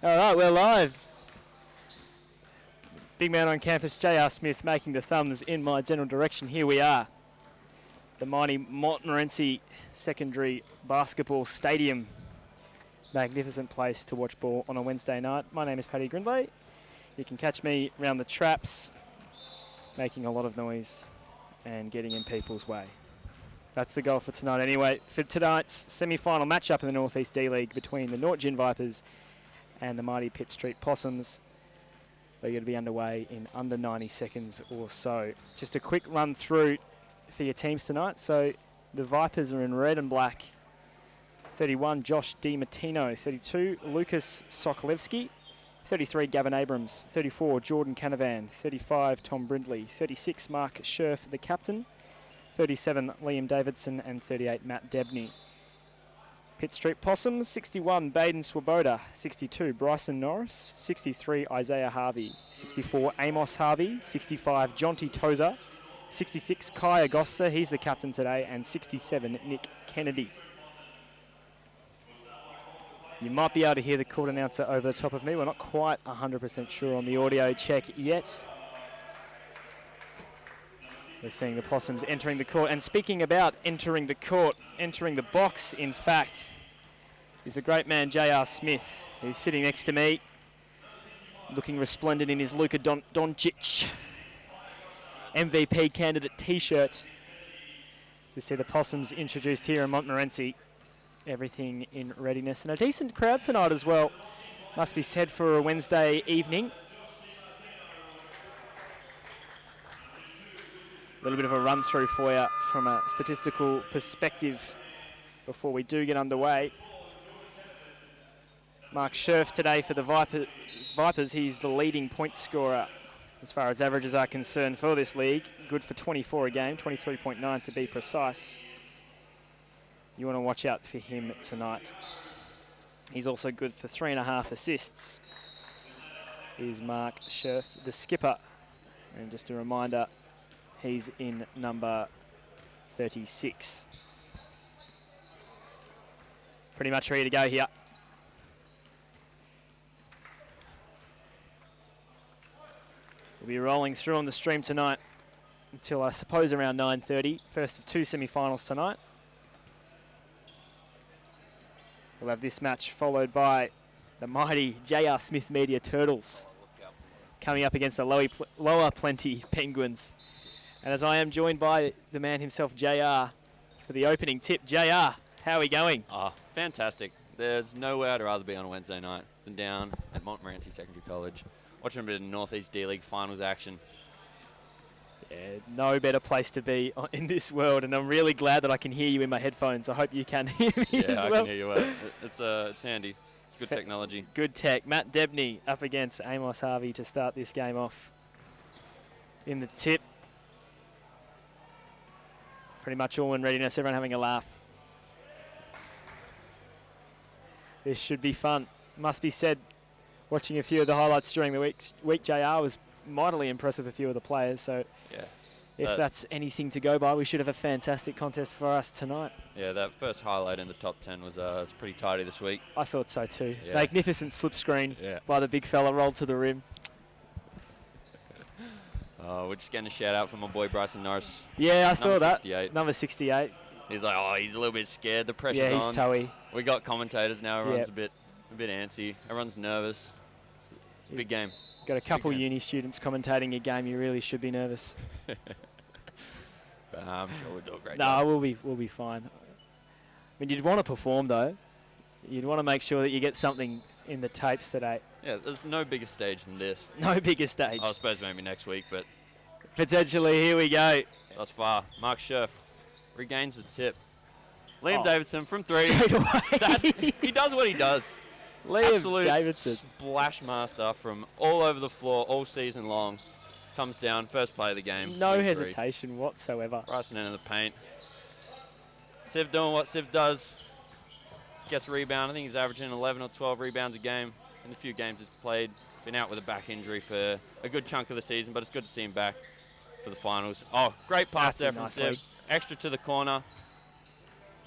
All right, we're live. Big man on campus, J.R. Smith, making the thumbs in my general direction. Here we are. The mighty Montmorency Secondary Basketball Stadium. Magnificent place to watch ball on a Wednesday night. My name is Paddy Grindlay. You can catch me around the traps, making a lot of noise and getting in people's way. That's the goal for tonight anyway. For tonight's semi-final matchup in the North East D-League between the North Gin Vipers and the mighty Pitt Street Possums. They're going to be underway in under 90 seconds or so. Just a quick run through for your teams tonight. So the Vipers are in red and black. 31, Josh DiMartino. 32, Lucas Sokolewski. 33, Gavin Abrams. 34, Jordan Canavan. 35, Tom Brindley. 36, Mark Scherf, the captain. 37, Liam Davidson. And 38, Matt Debney. Pitt Street Possums, 61, Baden Swoboda. 62, Bryson Norris. 63, Isaiah Harvey. 64, Amos Harvey. 65, Jonty Tozer. 66, Kai Agosta, he's the captain today. And 67, Nick Kennedy. You might be able to hear the court announcer over the top of me. We're not quite 100% sure on the audio check yet. We're seeing the Possums entering the court. And speaking about entering the court, entering the box, in fact, is the great man J.R. Smith, who's sitting next to me, looking resplendent in his Luka Doncic MVP candidate T-shirt. To see the Possums introduced here in Montmorency. Everything in readiness. And a decent crowd tonight as well, must be said, for a Wednesday evening. A little bit of a run through for you from a statistical perspective before we do get underway. Mark Scherf today for the Vipers. He's the leading point scorer as far as averages are concerned for this league. Good for 24 a game, 23.9 to be precise. You want to watch out for him tonight. He's also good for 3.5 assists. Is Mark Scherf, the skipper. And just a reminder, he's in number 36. Pretty much ready to go here. We'll be rolling through on the stream tonight until I suppose around 9:30. First of two semi-finals tonight. We'll have this match followed by the mighty J.R. Smith Media Turtles coming up against the Lower Plenty Penguins. And as I am joined by the man himself, JR, for the opening tip. JR, how are we going? Oh, fantastic. There's nowhere I'd rather be on a Wednesday night than down at Montmorency Secondary College, watching a bit of North East D-League finals action. Yeah, no better place to be in this world, and I'm really glad that I can hear you in my headphones. I hope you can hear me as well. Yeah, I can hear you well. It's handy. It's good technology. Good tech. Matt Debney up against Amos Harvey to start this game off in the tip. Pretty much all in readiness, everyone having a laugh. This should be fun. Must be said, watching a few of the highlights during the week, JR was mightily impressed with a few of the players, so yeah, if that's anything to go by, we should have a fantastic contest for us tonight. Yeah, that first highlight in the top 10 was pretty tidy this week. I thought so too. Yeah. Magnificent slip screen by the big fella, rolled to the rim. We're just getting a shout out from my boy Bryson Norris. Yeah, I saw that. 68. Number 68. He's like, oh, he's a little bit scared. The pressure's on. Yeah, he's toey. We got commentators now. Everyone's a bit antsy. Everyone's nervous. It's a big game. Got a couple uni students commentating your game. You really should be nervous. But I'm sure we'll do a great job. No, we'll be fine. I mean, you'd want to perform though. You'd want to make sure that you get something in the tapes today. Yeah, there's no bigger stage than this. No bigger stage. I suppose maybe next week, but potentially. Here we go. Thus far, Mark Scherf regains the tip. Liam Davidson from three. Straight away. He does what he does. Liam Absolute Davidson. Splash master from all over the floor all season long. Comes down, first play of the game. No hesitation whatsoever. Bryson into the paint. Siv doing what Siv does. Gets a rebound. I think he's averaging 11 or 12 rebounds a game in the few games he's played. Been out with a back injury for a good chunk of the season, but it's good to see him back for the finals. Oh, great pass there from Siv. Extra to the corner.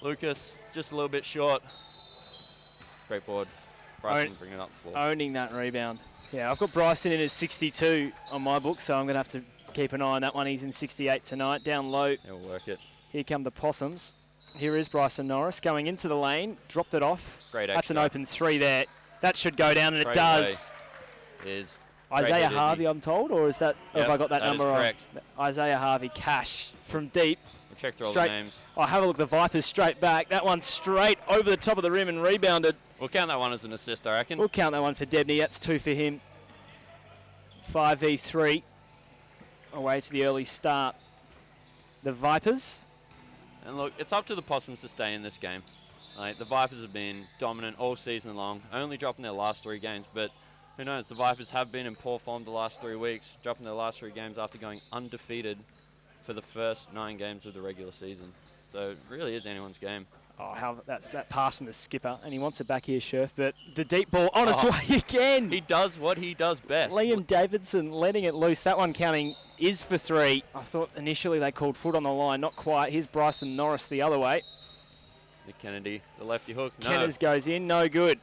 Lucas, just a little bit short. Great board. Bryson bringing it up the floor. Owning that rebound. Yeah, I've got Bryson in at 62 on my book, so I'm going to have to keep an eye on that one. He's in 68 tonight. Down low. He'll work it. Here come the Possums. Here is Bryson Norris going into the lane. Dropped it off. Great extra. That's an open three there. That should go down, and it does. It is. Isaiah Harvey, I'm told, or is that? Yep, have I got that number wrong? Correct. Isaiah Harvey, cash from deep. We'll check through all the names. Oh, have a look. The Vipers straight back. That one straight over the top of the rim and rebounded. We'll count that one as an assist, I reckon. We'll count that one for Debney. That's 2 for him. 5v3. Away to the early start. The Vipers. And look, it's up to the Possums to stay in this game. Like, the Vipers have been dominant all season long, only dropping their last 3 games, but who knows, the Vipers have been in poor form the last 3 weeks, dropping their last 3 games after going undefeated for the first 9 games of the regular season. So it really is anyone's game. Oh, how that pass from the skipper, and he wants it back here, Scherf, but the deep ball on its way again. He does what he does best. Liam Davidson letting it loose. That one counting is for 3. I thought initially they called foot on the line, not quite. Here's Bryson Norris the other way. Nick Kennedy, the lefty hook, no. Kenners goes in, no good.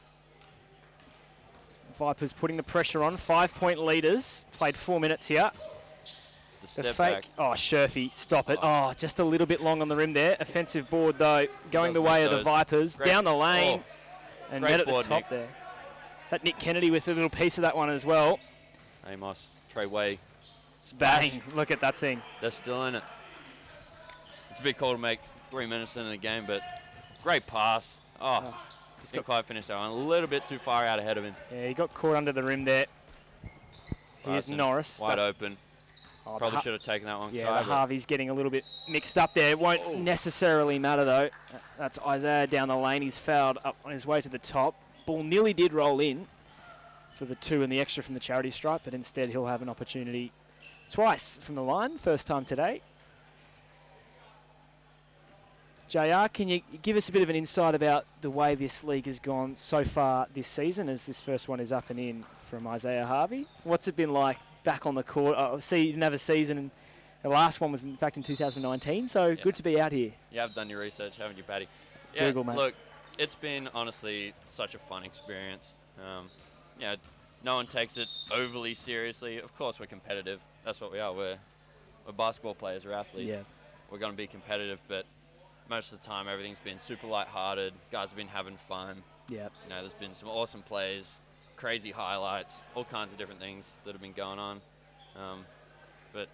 Vipers putting the pressure on, 5-point leaders. Played 4 minutes here. The fake. Back. Oh, Scherfy, stop it. Oh, just a little bit long on the rim there. Offensive board, though, going the way of the Vipers. Great. Down the lane. And net at the top Nick. there. That Nick Kennedy with a little piece of that one as well. Amos, Trey Way. Bang. Look at that thing. They're still in it. It's a big call to make 3 minutes into the game, but great pass. Oh, just didn't quite finish that one. A little bit too far out ahead of him. Yeah, he got caught under the rim there. Here's Norris. Wide open. Oh, probably should have taken that one. Yeah, the Harvey's getting a little bit mixed up there. It won't necessarily matter, though. That's Isaiah down the lane. He's fouled up on his way to the top. Ball nearly did roll in for the 2 and the extra from the charity stripe, but instead he'll have an opportunity twice from the line. First time today. JR, can you give us a bit of an insight about the way this league has gone so far this season, as this first one is up and in from Isaiah Harvey? What's it been like back on the court? See, you didn't have a season, and the last one was in fact in 2019, so good to be out here. You have done your research, haven't you, Paddy? Yeah, Google, mate. Look, it's been honestly such a fun experience. Yeah, no one takes it overly seriously. Of course, we're competitive. That's what we are. We're basketball players, we're athletes. Yeah. We're going to be competitive, but most of the time everything's been super lighthearted. Guys have been having fun. Yeah. You know, there's been some awesome plays, crazy highlights, all kinds of different things that have been going on. But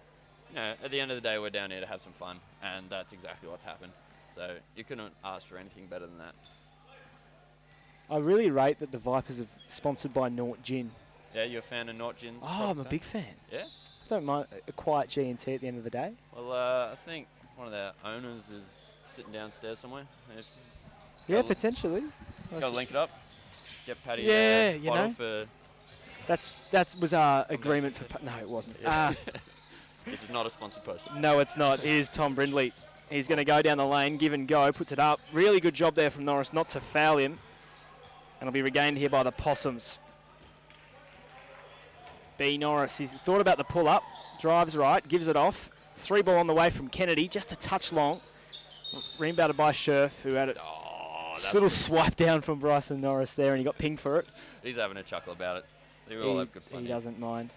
you know, at the end of the day, we're down here to have some fun, and that's exactly what's happened. So you couldn't ask for anything better than that. I really rate that the Vipers are sponsored by Nort Gin. Yeah, you're a fan of Nort Gin's? Oh, I'm a big fan. Yeah? I don't mind a quiet G&T at the end of the day. Well, I think one of their owners is sitting downstairs somewhere. Yeah, potentially. Got to link it up. Get Paddy you bottle know. for... That was our agreement for... No, it wasn't. Yeah. This is not a sponsored person. No, it's not. Here's Tom Brindley. He's going to go down the lane, give and go, puts it up. Really good job there from Norris not to foul him. And it'll be regained here by the Possums. B. Norris, he's thought about the pull-up. Drives right, gives it off. 3 ball on the way from Kennedy, just a touch long. Rebounded by Scherf, who had a little swipe down from Bryson Norris there, and he got pinged for it. He's having a chuckle about it. We all have good fun. He here. doesn't mind.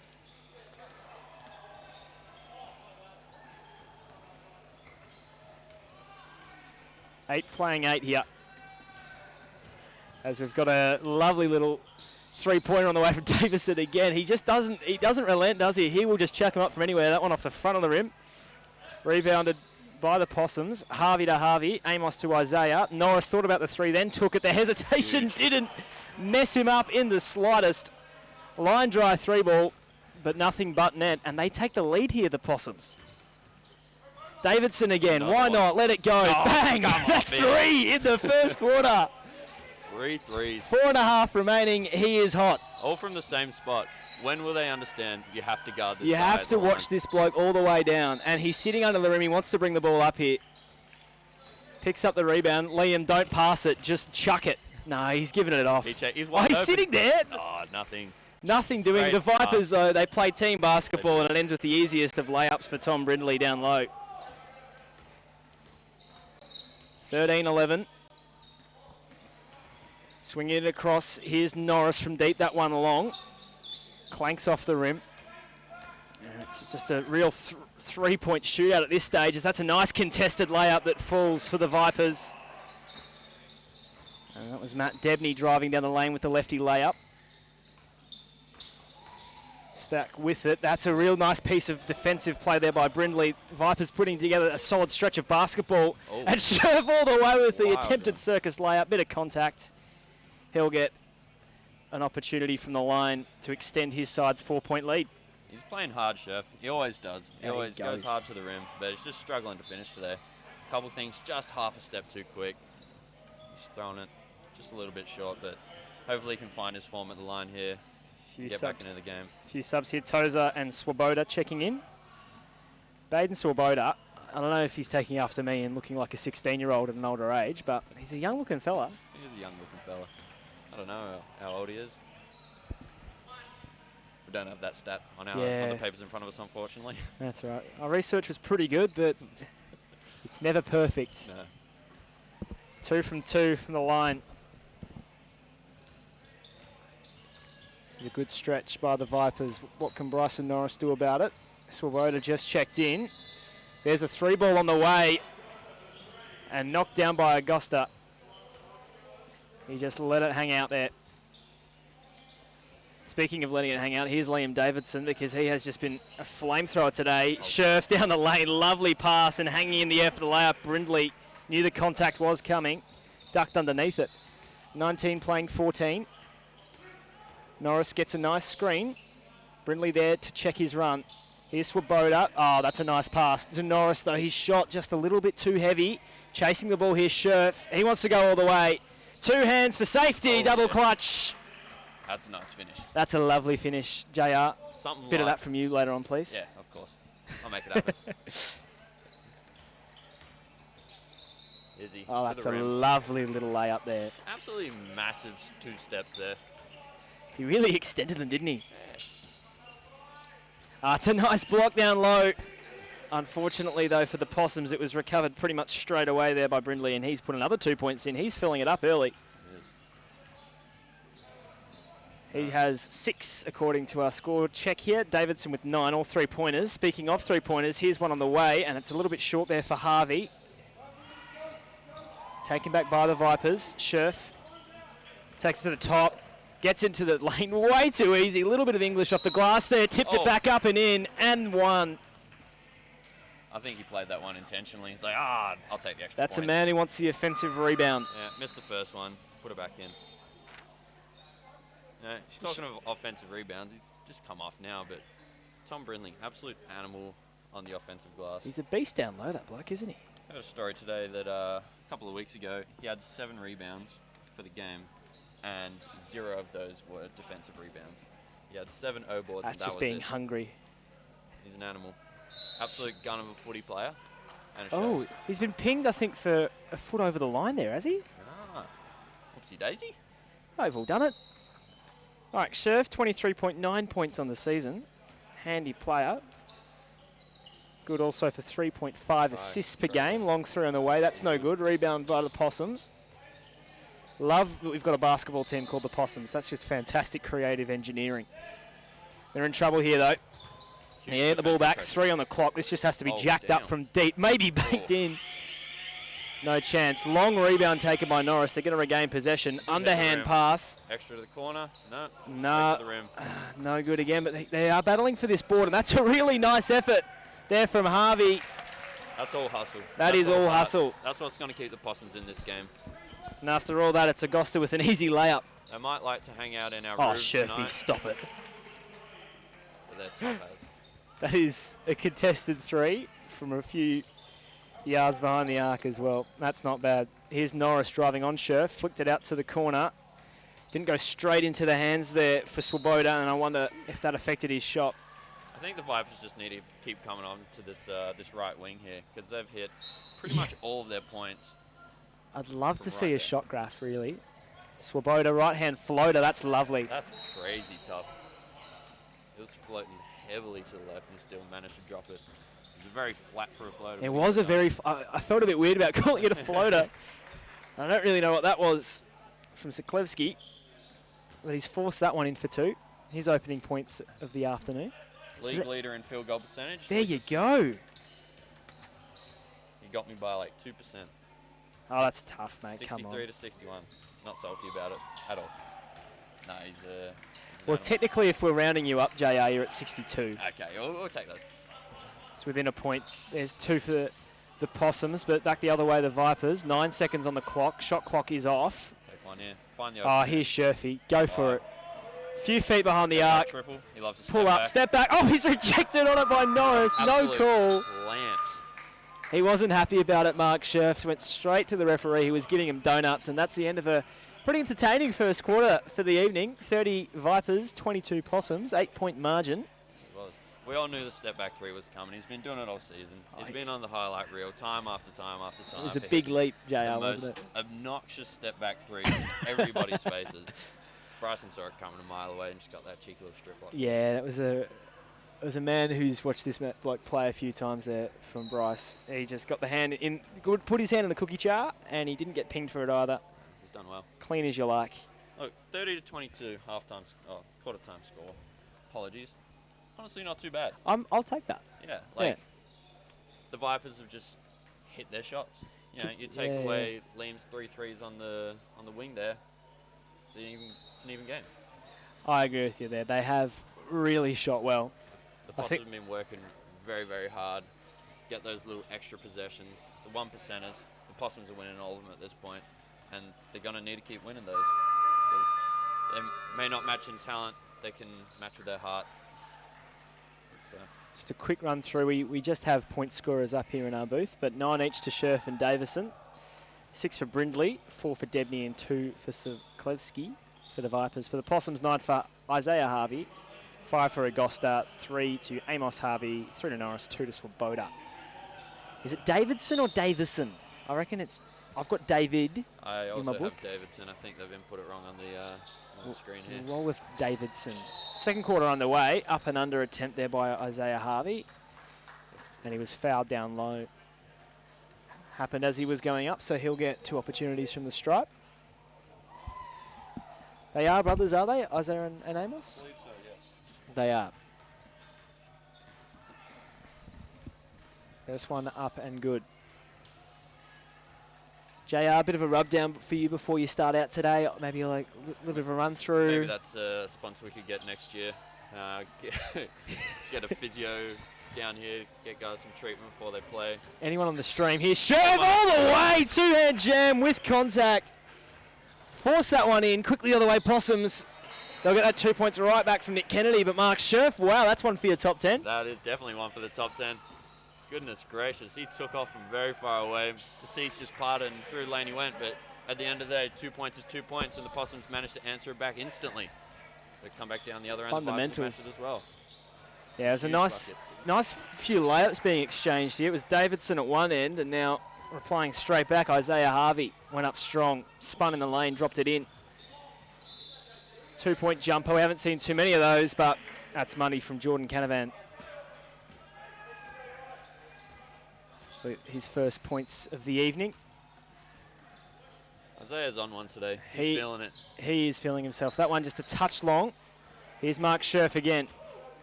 Playing 8 here. As we've got a lovely little 3-pointer on the way from Davison again. He just doesn't relent, does he? He will just chuck him up from anywhere. That one off the front of the rim. Rebounded by the Possums. Harvey to Harvey. Amos to Isaiah. Norris thought about the 3, then took it. The hesitation didn't mess him up in the slightest. Line dry 3 ball, but nothing but net. And they take the lead here, the Possums. Davidson again. Why not? Let it go. Bang! That's 3 in the first quarter. 3 threes. 4.5 remaining. He is hot. All from the same spot. When will they understand you have to guard this You guy have at to the watch line? this bloke all the way down. And he's sitting under the rim. He wants to bring the ball up here. Picks up the rebound. Liam, don't pass it. Just chuck it. No, he's giving it off. He's He's sitting there. Oh, nothing. Nothing doing. Great The Vipers, pass. though, they play team basketball, and it ends with the easiest of layups for Tom Brindley down low. 13-11. Swinging it across. Here's Norris from deep, that one long. Clanks off the rim. And it's just a real three-point shootout at this stage, as that's a nice contested layup that falls for the Vipers. And that was Matt Debney driving down the lane with the lefty layup. Stack with it. That's a real nice piece of defensive play there by Brindley. Vipers putting together a solid stretch of basketball. Oh. And Sherv all the way with the attempted circus layup. Bit of contact. He'll get an opportunity from the line to extend his side's 4-point lead. He's playing hard, Chef. He always does. He always goes hard to the rim, but he's just struggling to finish today. A couple things just half a step too quick. He's throwing it just a little bit short, but hopefully he can find his form at the line here. Get back into the game. A few subs here. Toza and Swoboda checking in. Baden Swoboda, I don't know if he's taking after me and looking like a 16-year-old at an older age, but he's a young-looking fella. He is a young-looking fella. I don't know how old he is. We don't have that stat on on the papers in front of us, unfortunately. That's right. Our research was pretty good, but it's never perfect. No. 2 from 2 from the line. This is a good stretch by the Vipers. What can Bryson Norris do about it? Swoboda just checked in. There's a 3-ball on the way and knocked down by Augusta. He just let it hang out there. Speaking of letting it hang out, here's Liam Davidson, because he has just been a flamethrower today. Scherf down the lane, lovely pass, and hanging in the air for the layup. Brindley knew the contact was coming, ducked underneath it. 19 playing 14. Norris gets a nice screen. Brindley there to check his run. Here's Swoboda. Oh, that's a nice pass to Norris, though. His shot just a little bit too heavy. Chasing the ball here, Scherf. He wants to go all the way. 2 hands for safety, double clutch. That's a nice finish. That's a lovely finish, JR. Something Bit of that from you later on, please. Yeah, of course. I'll make it happen. Izzy. Oh, that's a lovely little layup there. Absolutely massive 2 steps there. He really extended them, didn't he? Yeah. It's a nice block down low. Unfortunately, though, for the Possums, it was recovered pretty much straight away there by Brindley, and he's put another 2 points in. He's filling it up early. He has 6, according to our score check here. Davidson with 9, all 3-pointers. Speaking of 3-pointers, here's one on the way, and it's a little bit short there for Harvey. Taken back by the Vipers. Scherf takes it to the top, gets into the lane way too easy. A little bit of English off the glass there, tipped it back up and in, and one. I think he played that one intentionally. He's like, I'll take the extra That's point. A man who wants the offensive rebound. Yeah, missed the first one, put it back in. No, talking of offensive rebounds, he's just come off now, but Tom Brindley, absolute animal on the offensive glass. He's a beast down low, that bloke, isn't he? I heard a story today that a couple of weeks ago, he had 7 rebounds for the game, and 0 of those were defensive rebounds. He had 7 O-boards, That's just being hungry. He's an animal. Absolute gun of a footy player. And oh, he's been pinged, I think, for a foot over the line there, has he? Ah, whoopsie daisy. They've all done it. All right, Scherf, 23.9 points on the season. Handy player. Good also for 3.5 assists per game. Long through on the way. That's no good. Rebound by the Possums. Love that we've got a basketball team called the Possums. That's just fantastic creative engineering. They're in trouble here, though. Yeah, the ball back. 3 on the clock. This just has to be jacked up from deep. Maybe baked in. No chance. Long rebound taken by Norris. They're going to regain possession. Underhand pass. Extra to the corner. No. No. The rim. No good again, but they are battling for this board, and that's a really nice effort there from Harvey. That's all hustle. That is all hustle. That's what's going to keep the Possums in this game. And after all that, it's Augusta with an easy layup. They might like to hang out in our room tonight. Sherfy, stop it. But they're tough as. That is a contested 3 from a few yards behind the arc as well. That's not bad. Here's Norris driving on Scherf, flicked it out to the corner. Didn't go straight into the hands there for Swoboda, and I wonder if that affected his shot. I think the Vipers just need to keep coming on to this this right wing here, because they've hit pretty much all of their points. I'd love to see a shot graph, really. Swoboda, right-hand floater, that's lovely. That's crazy tough. It was floating heavily to the left and still managed to drop it. It was very flat for a floater. It was a very... I felt a bit weird about calling it a floater. I don't really know what that was from Siklevsky. But he's forced that one in for 2. His opening points of the afternoon. League leader in field goal percentage. There you go. You got me by like 2%. Oh, that's tough, mate. Come on. 63 to 61. Not salty about it at all. No, he's well, technically, if we're rounding you up, JR, you're at 62. Okay, we'll take those. It's within a point. There's 2 for the Possums, but back the other way, the Vipers. 9 seconds on the clock. Shot clock is off. Take one here. Find the Oh, here's Sherfy. Go for it. Few feet behind the arc. Triple. He loves to pull up, back. step back. Oh, he's rejected on it by Norris. Absolute no call. Lamps. He wasn't happy about it, Mark Scherf. Went straight to the referee. He was giving him donuts, and that's the end of a pretty entertaining first quarter for the evening. 30 Vipers, 22 Possums, 8-point margin. It was. We all knew the step back 3 was coming. He's been doing it all season. He's been on the highlight reel time after time after time. It was a big leap, JR, The wasn't it? most obnoxious step back 3 in everybody's faces. Bryson saw it coming a mile away and just got that cheeky little strip lock. Yeah, it was a man who's watched this bloke play a few times there from Bryce. He just got the hand in, put his hand in the cookie jar, and he didn't get pinged for it either. He's done well. Clean as you like. Look, 30 to 22 quarter time score. Apologies. Honestly, not too bad. I'll take that. Yeah, the Vipers have just hit their shots. You know, you take away Liam's 3 threes on the wing there. It's an even game. I agree with you there. They have really shot well. The Possums have been working very, very hard. Get those little extra possessions. The 1%ers, the Possums are winning all of them at this point, and they're going to need to keep winning those. Because they may not match in talent, they can match with their heart. So. Just a quick run through. We just have point scorers up here in our booth, but 9 each to Scherf and Davison. 6 for Brindley, 4 for Debney, and 2 for Siklevsky for the Vipers. For the Possums, 9 for Isaiah Harvey, 5 for Agosta, 3 to Amos Harvey, 3 to Norris, 2 to Swoboda. Is it Davidson or Davison? I reckon I've got David I in my also book. have Davidson. I think they've input it wrong on the screen here. We'll roll with Davidson. Second quarter underway, up and under attempt there by Isaiah Harvey. And he was fouled down low. Happened as he was going up, so he'll get 2 opportunities from the stripe. They are brothers, are they? Isaiah and Amos? I believe so, yes. They are. First one up and good. JR, a bit of a rub down for you before you start out today. Maybe like a little bit of a run through. Maybe that's a sponsor we could get next year. Get a physio down here, get guys some treatment before they play. Anyone on the stream here? Scherf all the way! 2-hand jam with contact. Force that one in. Quickly the other way, Possums. They'll get that 2 points right back from Nick Kennedy, but Mark Scherf, wow, that's one for your top 10. That is definitely one for the top 10. Goodness gracious, he took off from very far away. The seats just parted and through the lane he went, but at the end of the day, 2 points is 2 points, and the Possums managed to answer it back instantly. They come back down the other end of the Fundamentals as well. Yeah, it was a nice few layups being exchanged here. It was Davidson at one end, and now we're playing straight back. Isaiah Harvey went up strong, spun in the lane, dropped it in. 2 point jumper. We haven't seen too many of those, but that's money from Jordan Canavan. His first points of the evening. Isaiah's on one today. He's feeling it. He is feeling himself. That one just a touch long. Here's Mark Scherf again.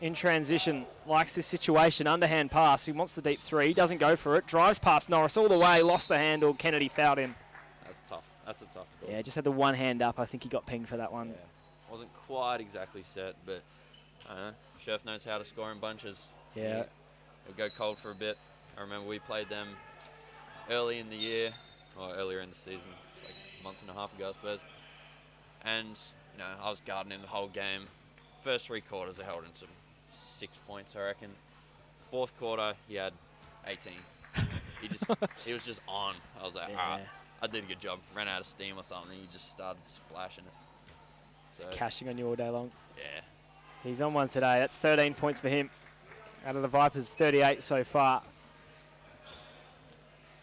In transition, likes this situation, underhand pass. He wants the deep 3, doesn't go for it. Drives past Norris all the way, lost the handle. Kennedy fouled him. That's tough. That's a tough goal. Yeah, just had the one hand up. I think he got pinged for that one. Yeah. Wasn't quite exactly set, but Scherf knows how to score in bunches. Yeah. He'll go cold for a bit. I remember we played them early in the year, or earlier in the season, like a month and a half ago, I suppose. And, you know, I was guarding him the whole game. First 3 quarters, I held him to 6 points, I reckon. Fourth quarter, he had 18. He was just on. I was like, all right, I did a good job. Ran out of steam or something. He just started splashing it. So, He's cashing on you all day long. Yeah. He's on one today. That's 13 points for him. Out of the Vipers, 38 so far.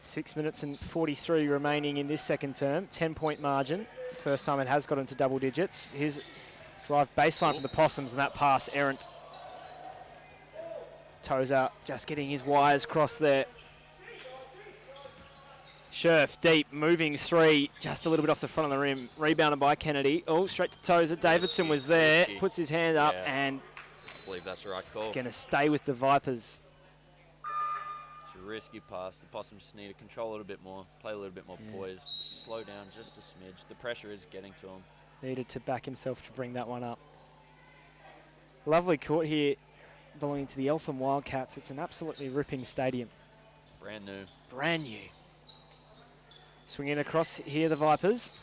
6 minutes and 43 remaining in this second term. 10-point margin. First time it has got into double digits. Here's drive baseline for the Possums, and that pass errant. Toes out, just getting his wires crossed there. Scherf, deep, moving three, just a little bit off the front of the rim. Rebounded by Kennedy. Oh, straight to Tozer. Davidson was there, puts his hand up, and I believe that's the right call. It's going to stay with the Vipers. It's a risky pass. The Possums just need to control it a bit more, play a little bit more poised, slow down just a smidge. The pressure is getting to him. Needed to back himself to bring that one up. Lovely court here belonging to the Eltham Wildcats. It's an absolutely ripping stadium. Brand new. Brand new. Swinging across here, the Vipers.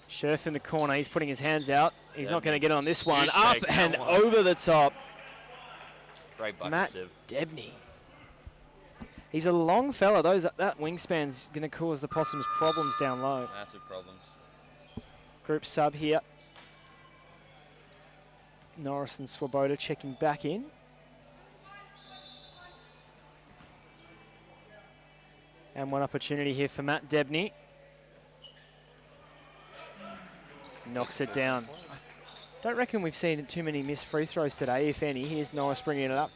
Scherf in the corner. He's putting his hands out. He's not going to get on this one. Up and over the top. Great bucket, Matt Siv. Debney. He's a long fella. That wingspan's going to cause the Possums problems down low. Massive problems. Group sub here. Norris and Swoboda checking back in. And one opportunity here for Matt Debney. Knocks it down. Don't reckon we've seen too many missed free throws today, if any. Here's Norris bringing it up.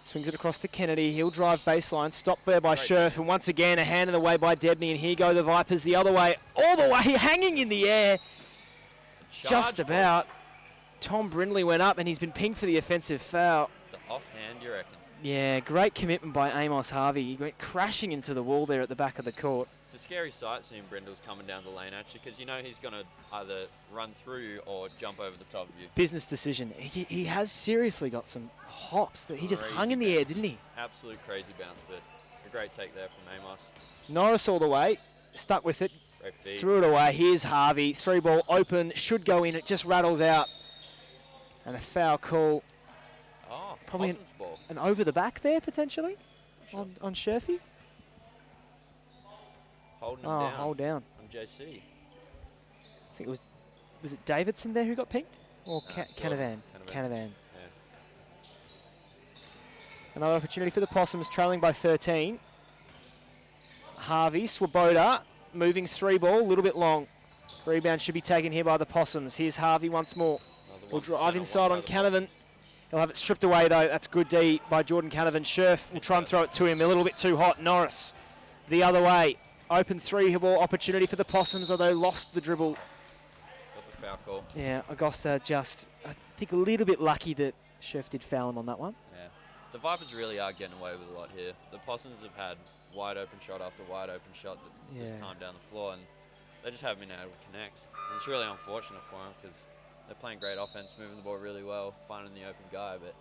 Swings it across to Kennedy. He'll drive baseline. Stopped there by Scherf. And once again, a hand in the way by Debney. And here go the Vipers the other way. All the way, hanging in the air. Just about. Tom Brindley went up, and he's been pinged for the offensive foul. The offhand, you reckon? Yeah, great commitment by Amos Harvey. He went crashing into the wall there at the back of the court. It's a scary sight seeing Brindle's coming down the lane, actually, because you know he's going to either run through you or jump over the top of you. Business decision. He has seriously got some hops that he just hung in the air, didn't he? Absolute crazy bounce, but a great take there from Amos. Norris all the way, stuck with it, threw it away. Here's Harvey, 3-ball open, should go in, it just rattles out. And a foul call. Oh, probably ball. An over the back there, potentially, on Scherfy. Holding him down. Hold down. On JC. I think it was it Davidson there who got pinged? Or Canavan? Canavan. Yeah. Another opportunity for the Possums, trailing by 13. Harvey, Swoboda, moving 3-ball, a little bit long. Rebound should be taken here by the Possums. Here's Harvey once more. Will drive inside on Canavan. He'll have it stripped away though. That's good D by Jordan Canavan. Scherf will try and throw it to him. A little bit too hot. Norris the other way. Open 3-ball opportunity for the Possums, although lost the dribble. Got the foul call. Yeah, Augusta just, I think, a little bit lucky that Scherf did foul him on that one. Yeah. The Vipers really are getting away with a lot here. The Possums have had wide open shot after wide open shot this time down the floor, and they just haven't been able to connect. And it's really unfortunate for them because they're playing great offense, moving the ball really well, finding the open guy, but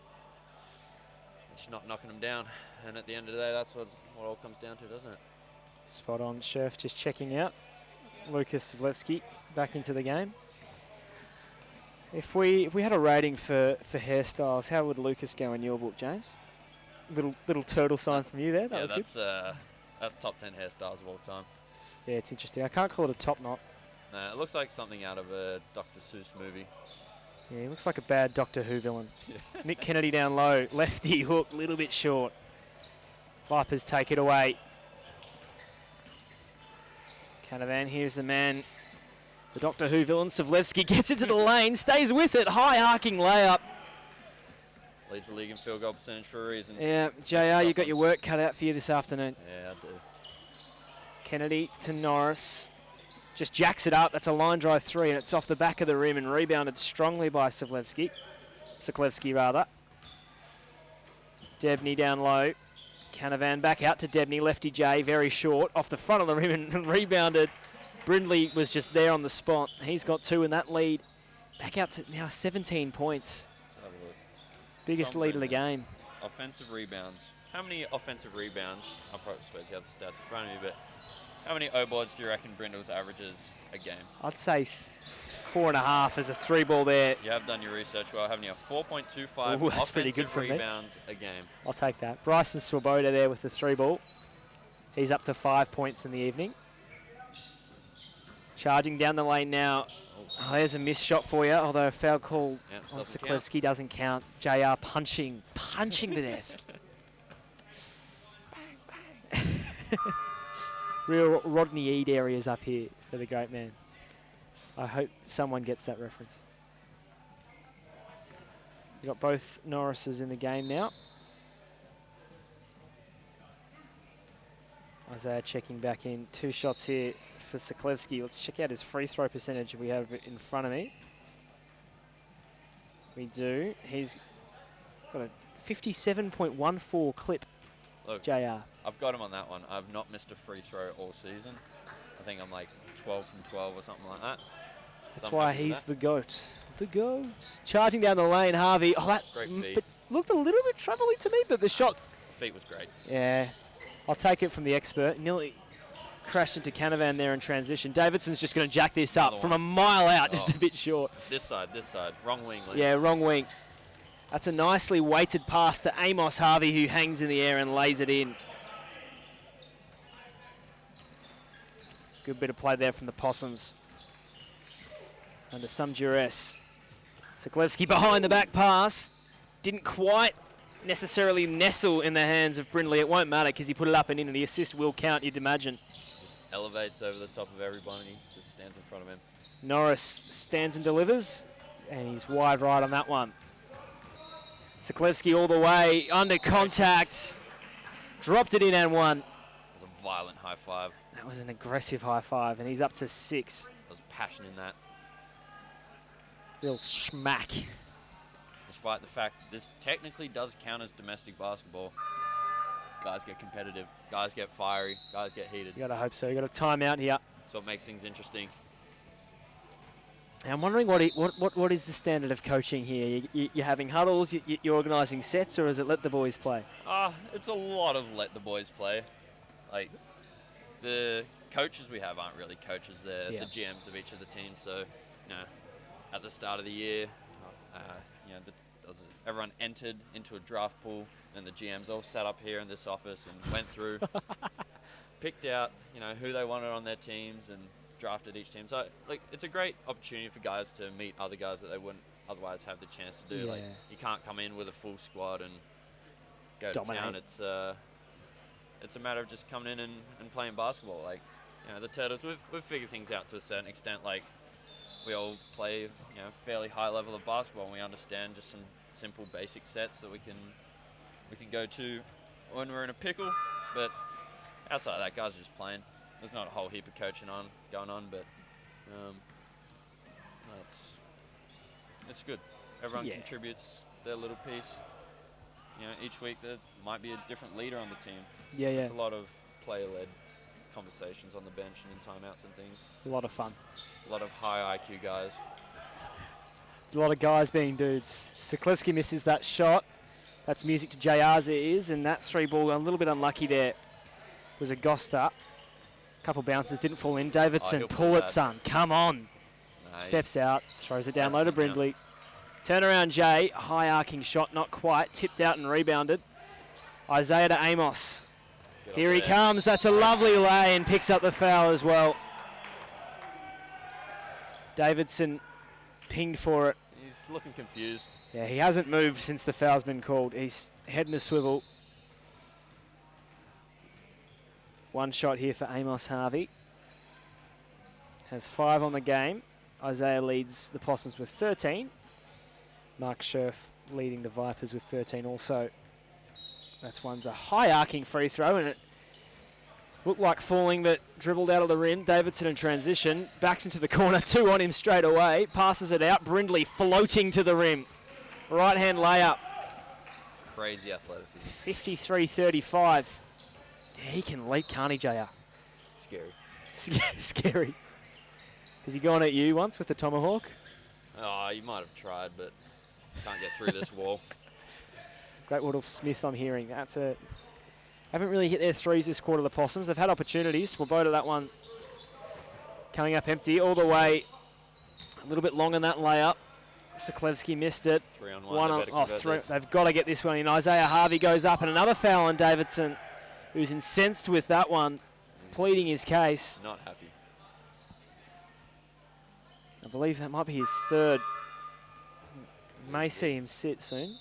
just not knocking them down. And at the end of the day, that's what it all comes down to, doesn't it? Spot on. Scherf just checking out. Lucas Savlevsky back into the game. If we had a rating for hairstyles, how would Lucas go in your book, James? Little turtle sign from you there. That was good. That's top 10 hairstyles of all time. Yeah, it's interesting. I can't call it a top knot. No, it looks like something out of a Dr. Seuss movie. Yeah, he looks like a bad Doctor Who villain. Nick Kennedy down low. Lefty hook, little bit short. Vipers take it away. Canavan, here's the man. The Doctor Who villain, Savlevsky, gets into the lane, stays with it. High arcing layup. Leads the league in field goal percentage for a reason. Yeah, JR, you've got your work cut out for you this afternoon. Yeah, I do. Kennedy to Norris. Just jacks it up. That's a line drive 3, and it's off the back of the rim and rebounded strongly by Savlevsky. Sokolevsky, rather. Debney down low. Canavan back out to Debney. Lefty J, very short. Off the front of the rim and rebounded. Brindley was just there on the spot. He's got 2 in that lead. Back out to now 17 points. Biggest lead of the game. Offensive rebounds. How many offensive rebounds? I probably suppose you have the stats in front of you, but how many O-boards do you reckon Brindle's averages a game? I'd say 4.5 as a 3-ball there. You have done your research well, haven't you? 4.25 Ooh, that's pretty good offensive for me. rebounds a game. I'll take that. Bryson Swoboda there with the 3-ball. He's up to 5 points in the evening. Charging down the lane now. Oh, there's a missed shot for you, although a foul call on Sokolevsky doesn't count. JR punching the desk. Real Rodney Eade areas up here for the great man. I hope someone gets that reference. We've got both Norrises in the game now. Isaiah checking back in. 2 shots here for Siklevsky. Let's check out his free throw percentage. We have it in front of me. We do. He's got a 57.14 clip. Look, JR. I've got him on that one. I've not missed a free throw all season. I think I'm like 12 from 12 or something like that. That's why he's the GOAT. The GOAT. Charging down the lane, Harvey. Oh, that Great feet. but looked a little bit troubling to me, but the shot. Feet was great. Yeah. I'll take it from the expert. Nearly crashed into Canavan there in transition. Davidson's just going to jack this up from a mile out, just a bit short. This side. Wrong wing. Lee. Yeah, wrong wing. That's a nicely weighted pass to Amos Harvey, who hangs in the air and lays it in. Good bit of play there from the Possums. Under some duress. Siklevsky behind the back pass. Didn't quite necessarily nestle in the hands of Brindley. It won't matter because he put it up and in, and the assist will count, you'd imagine. Just elevates over the top of everybody. Just stands in front of him. Norris stands and delivers, and he's wide right on that one. Siklevsky all the way, under contact. Dropped it in and one. It was a violent high five. That was an aggressive high five, and he's up to 6. There was passion in that. Real schmack. Despite the fact this technically does count as domestic basketball. Guys get competitive, guys get fiery, guys get heated. You gotta hope so. You got a timeout here. So it makes things interesting. And I'm wondering what is the standard of coaching here? You're having huddles, you're organising sets, or is it let the boys play? It's a lot of let the boys play. Like, the coaches we have aren't really coaches, they're the GMs of each of the teams. So, at the start of the year, everyone entered into a draft pool, and the GMs all sat up here in this office and went through, picked out, who they wanted on their teams and drafted each team. So, like, it's a great opportunity for guys to meet other guys that they wouldn't otherwise have the chance to do. Yeah. Like, you can't come in with a full squad and go Dominate. to town. It's a matter of just coming in and playing basketball. Like, the Turtles, we've figured things out to a certain extent. Like, we all play, fairly high level of basketball, and we understand just some simple basic sets that we can go to when we're in a pickle. But outside of that, guys are just playing. There's not a whole heap of coaching going on, but it's good. Everyone contributes their little piece. Each week there might be a different leader on the team. Yeah. It's a lot of player-led conversations on the bench and in timeouts and things. A lot of fun. A lot of high IQ guys. A lot of guys being dudes. Siklevsky misses that shot. That's music to JR's ears, and that 3 ball a little bit unlucky there. Was a Goster. Couple bounces didn't fall in. Davidson, pull it, son. Come on. Nice. Steps out, throws it down low to Brindley. Turnaround Jay, high arcing shot, not quite. Tipped out and rebounded. Isaiah to Amos. Here he comes. That's a lovely lay, and picks up the foul as well. Davidson pinged for it. He's looking confused. Yeah, he hasn't moved since the foul's been called. He's head in a swivel. 1 shot here for Amos Harvey. Has 5 on the game. Isaiah leads the Possums with 13. Mark Scherf leading the Vipers with 13 also. One's a high arcing free throw, and it looked like falling, but dribbled out of the rim. Davidson in transition, backs into the corner, 2 on him straight away, passes it out. Brindley floating to the rim. Right hand layup. Crazy athleticism. 53-35. Yeah, he can leap, can't he, JR? Scary. Scary. Has he gone at you once with the tomahawk? Oh, you might have tried, but can't get through this wall. Great Woodolph Smith, I'm hearing. Haven't really hit their threes this quarter, the Possums. They've had opportunities. Swoboda, that one coming up empty all the way. A little bit long on that layup. Siklevsky missed it. 3 on 1. They've got to get this one in. Isaiah Harvey goes up, and another foul on Davidson, who's incensed with that one, pleading his case. Not happy. I believe that might be his 3rd. May see him sit soon.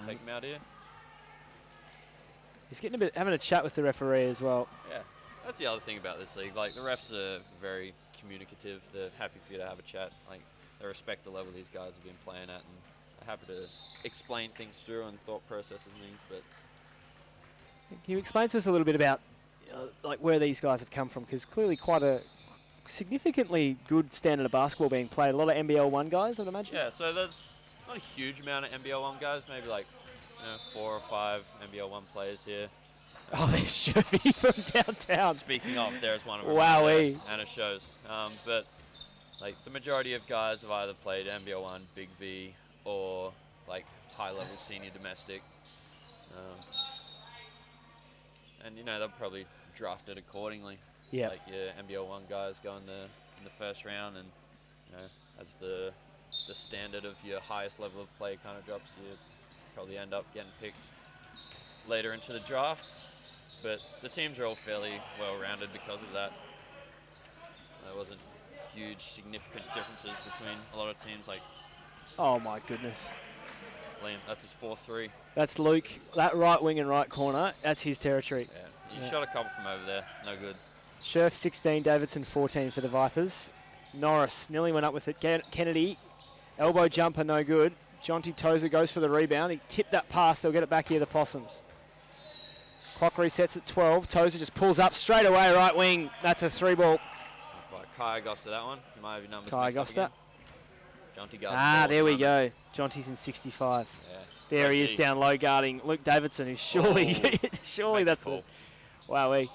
Take him out here. He's having a chat with the referee as well. Yeah, that's the other thing about this league. Like, the refs are very communicative. They're happy for you to have a chat. Like, they respect the level these guys have been playing at, and are happy to explain things through and thought processes and things. But Can you explain to us a little bit about like where these guys have come from? Because clearly quite a significantly good standard of basketball being played. A lot of NBL 1 guys, I'd imagine. Yeah, so there's not a huge amount of NBL 1 guys, maybe like 4 or 5 NBL 1 players here. Oh, there's Shervy from downtown. Speaking of, there's one of them. Wowee. And it shows. But like the majority of guys have either played NBL 1, Big V, or like high-level senior domestic. And they'll probably draft it accordingly. Yeah. Like your NBL 1 guys go in the first round, and as the standard of your highest level of play kind of drops, you probably end up getting picked later into the draft. But the teams are all fairly well-rounded because of that. There wasn't huge, significant differences between a lot of teams. Like, Oh my goodness. Liam, that's his 4-3. That's Luke. That right wing and right corner, that's his territory. Yeah, he shot a couple from over there. No good. Scherf 16, Davidson 14 for the Vipers. Norris nearly went up with it. Kennedy, elbow jumper, no good. Jonty Tozer goes for the rebound. He tipped that pass. They'll get it back here, the Possums. Clock resets at 12. Tozer just pulls up straight away, right wing. That's a 3-ball. Kai Agosta, that one. You might have your numbers Kai mixed up Agosta. again. Jonty Gardner. There we go. Jonty's in 65. Yeah. There he is down low guarding Luke Davidson, who's surely, surely that's a... Wowee.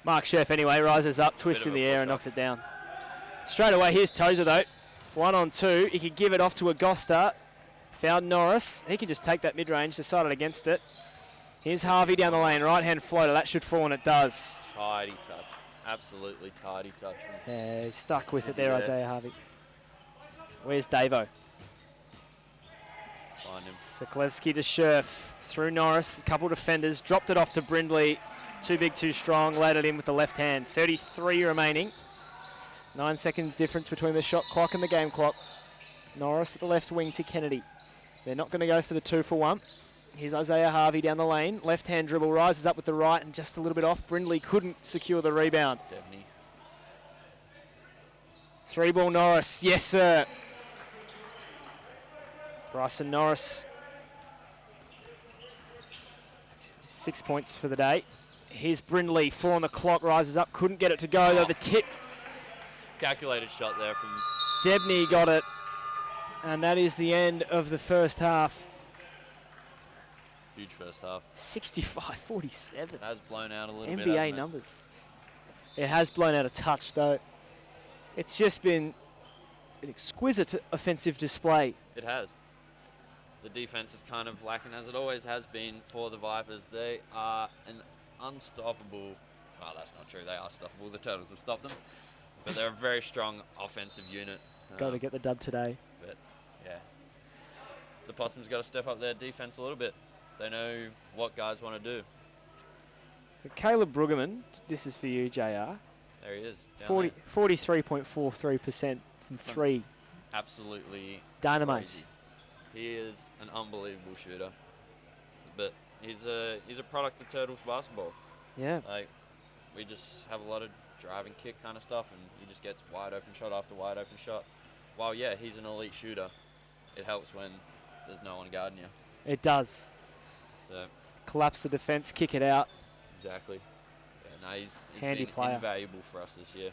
Mark Scherf anyway, rises up, twists in the air and knocks it down. Straight away, here's Tozer though. 1-on-2. He could give it off to Agosta. Found Norris. He can just take that mid-range, decided against it. Here's Harvey down the lane, right-hand floater. That should fall, and it does. Tidy touch. Absolutely tidy touch. Yeah, stuck with it there, Isaiah Harvey. Where's Davo? Find him. Sokolevsky to Scherf. Through Norris, a couple defenders. Dropped it off to Brindley. Too big, too strong. Laid it in with the left hand. 33 remaining. 9 seconds difference between the shot clock and the game clock. Norris at the left wing to Kennedy. They're not going to go for the 2-for-1. Here's Isaiah Harvey down the lane. Left-hand dribble, rises up with the right and just a little bit off. Brindley couldn't secure the rebound. Definitely. 3-ball Norris. Yes, sir. Bryson Norris. 6 points for the day. Here's Brindley. 4 on the clock. Rises up. Couldn't get it to go, though. The tipped. Calculated shot there from... Debney got it. And that is the end of the first half. Huge first half. 65-47. It has blown out a little bit. NBA numbers. It has blown out a touch, though. It's just been an exquisite offensive display. It has. The defense is kind of lacking, as it always has been for the Vipers. They are an unstoppable... Well, that's not true. They are stoppable. The Turtles have stopped them. But they're a very strong offensive unit. Got to get the dub today. But, yeah. The Possums got to step up their defense a little bit. They know what guys want to do. So Caleb Brueggemann, this is for you, JR. There he is. 43.43% from 3. Absolutely dynamite. Crazy. He is an unbelievable shooter. But he's a product of Turtles basketball. Yeah. Like, we just have a lot of drive and kick kind of stuff, and he just gets wide open shot after wide open shot. While, yeah, he's an elite shooter, it helps when there's no one guarding you. It does. So collapse the defense, kick it out. Exactly. Yeah, no, he's handy been player. Invaluable for us this year.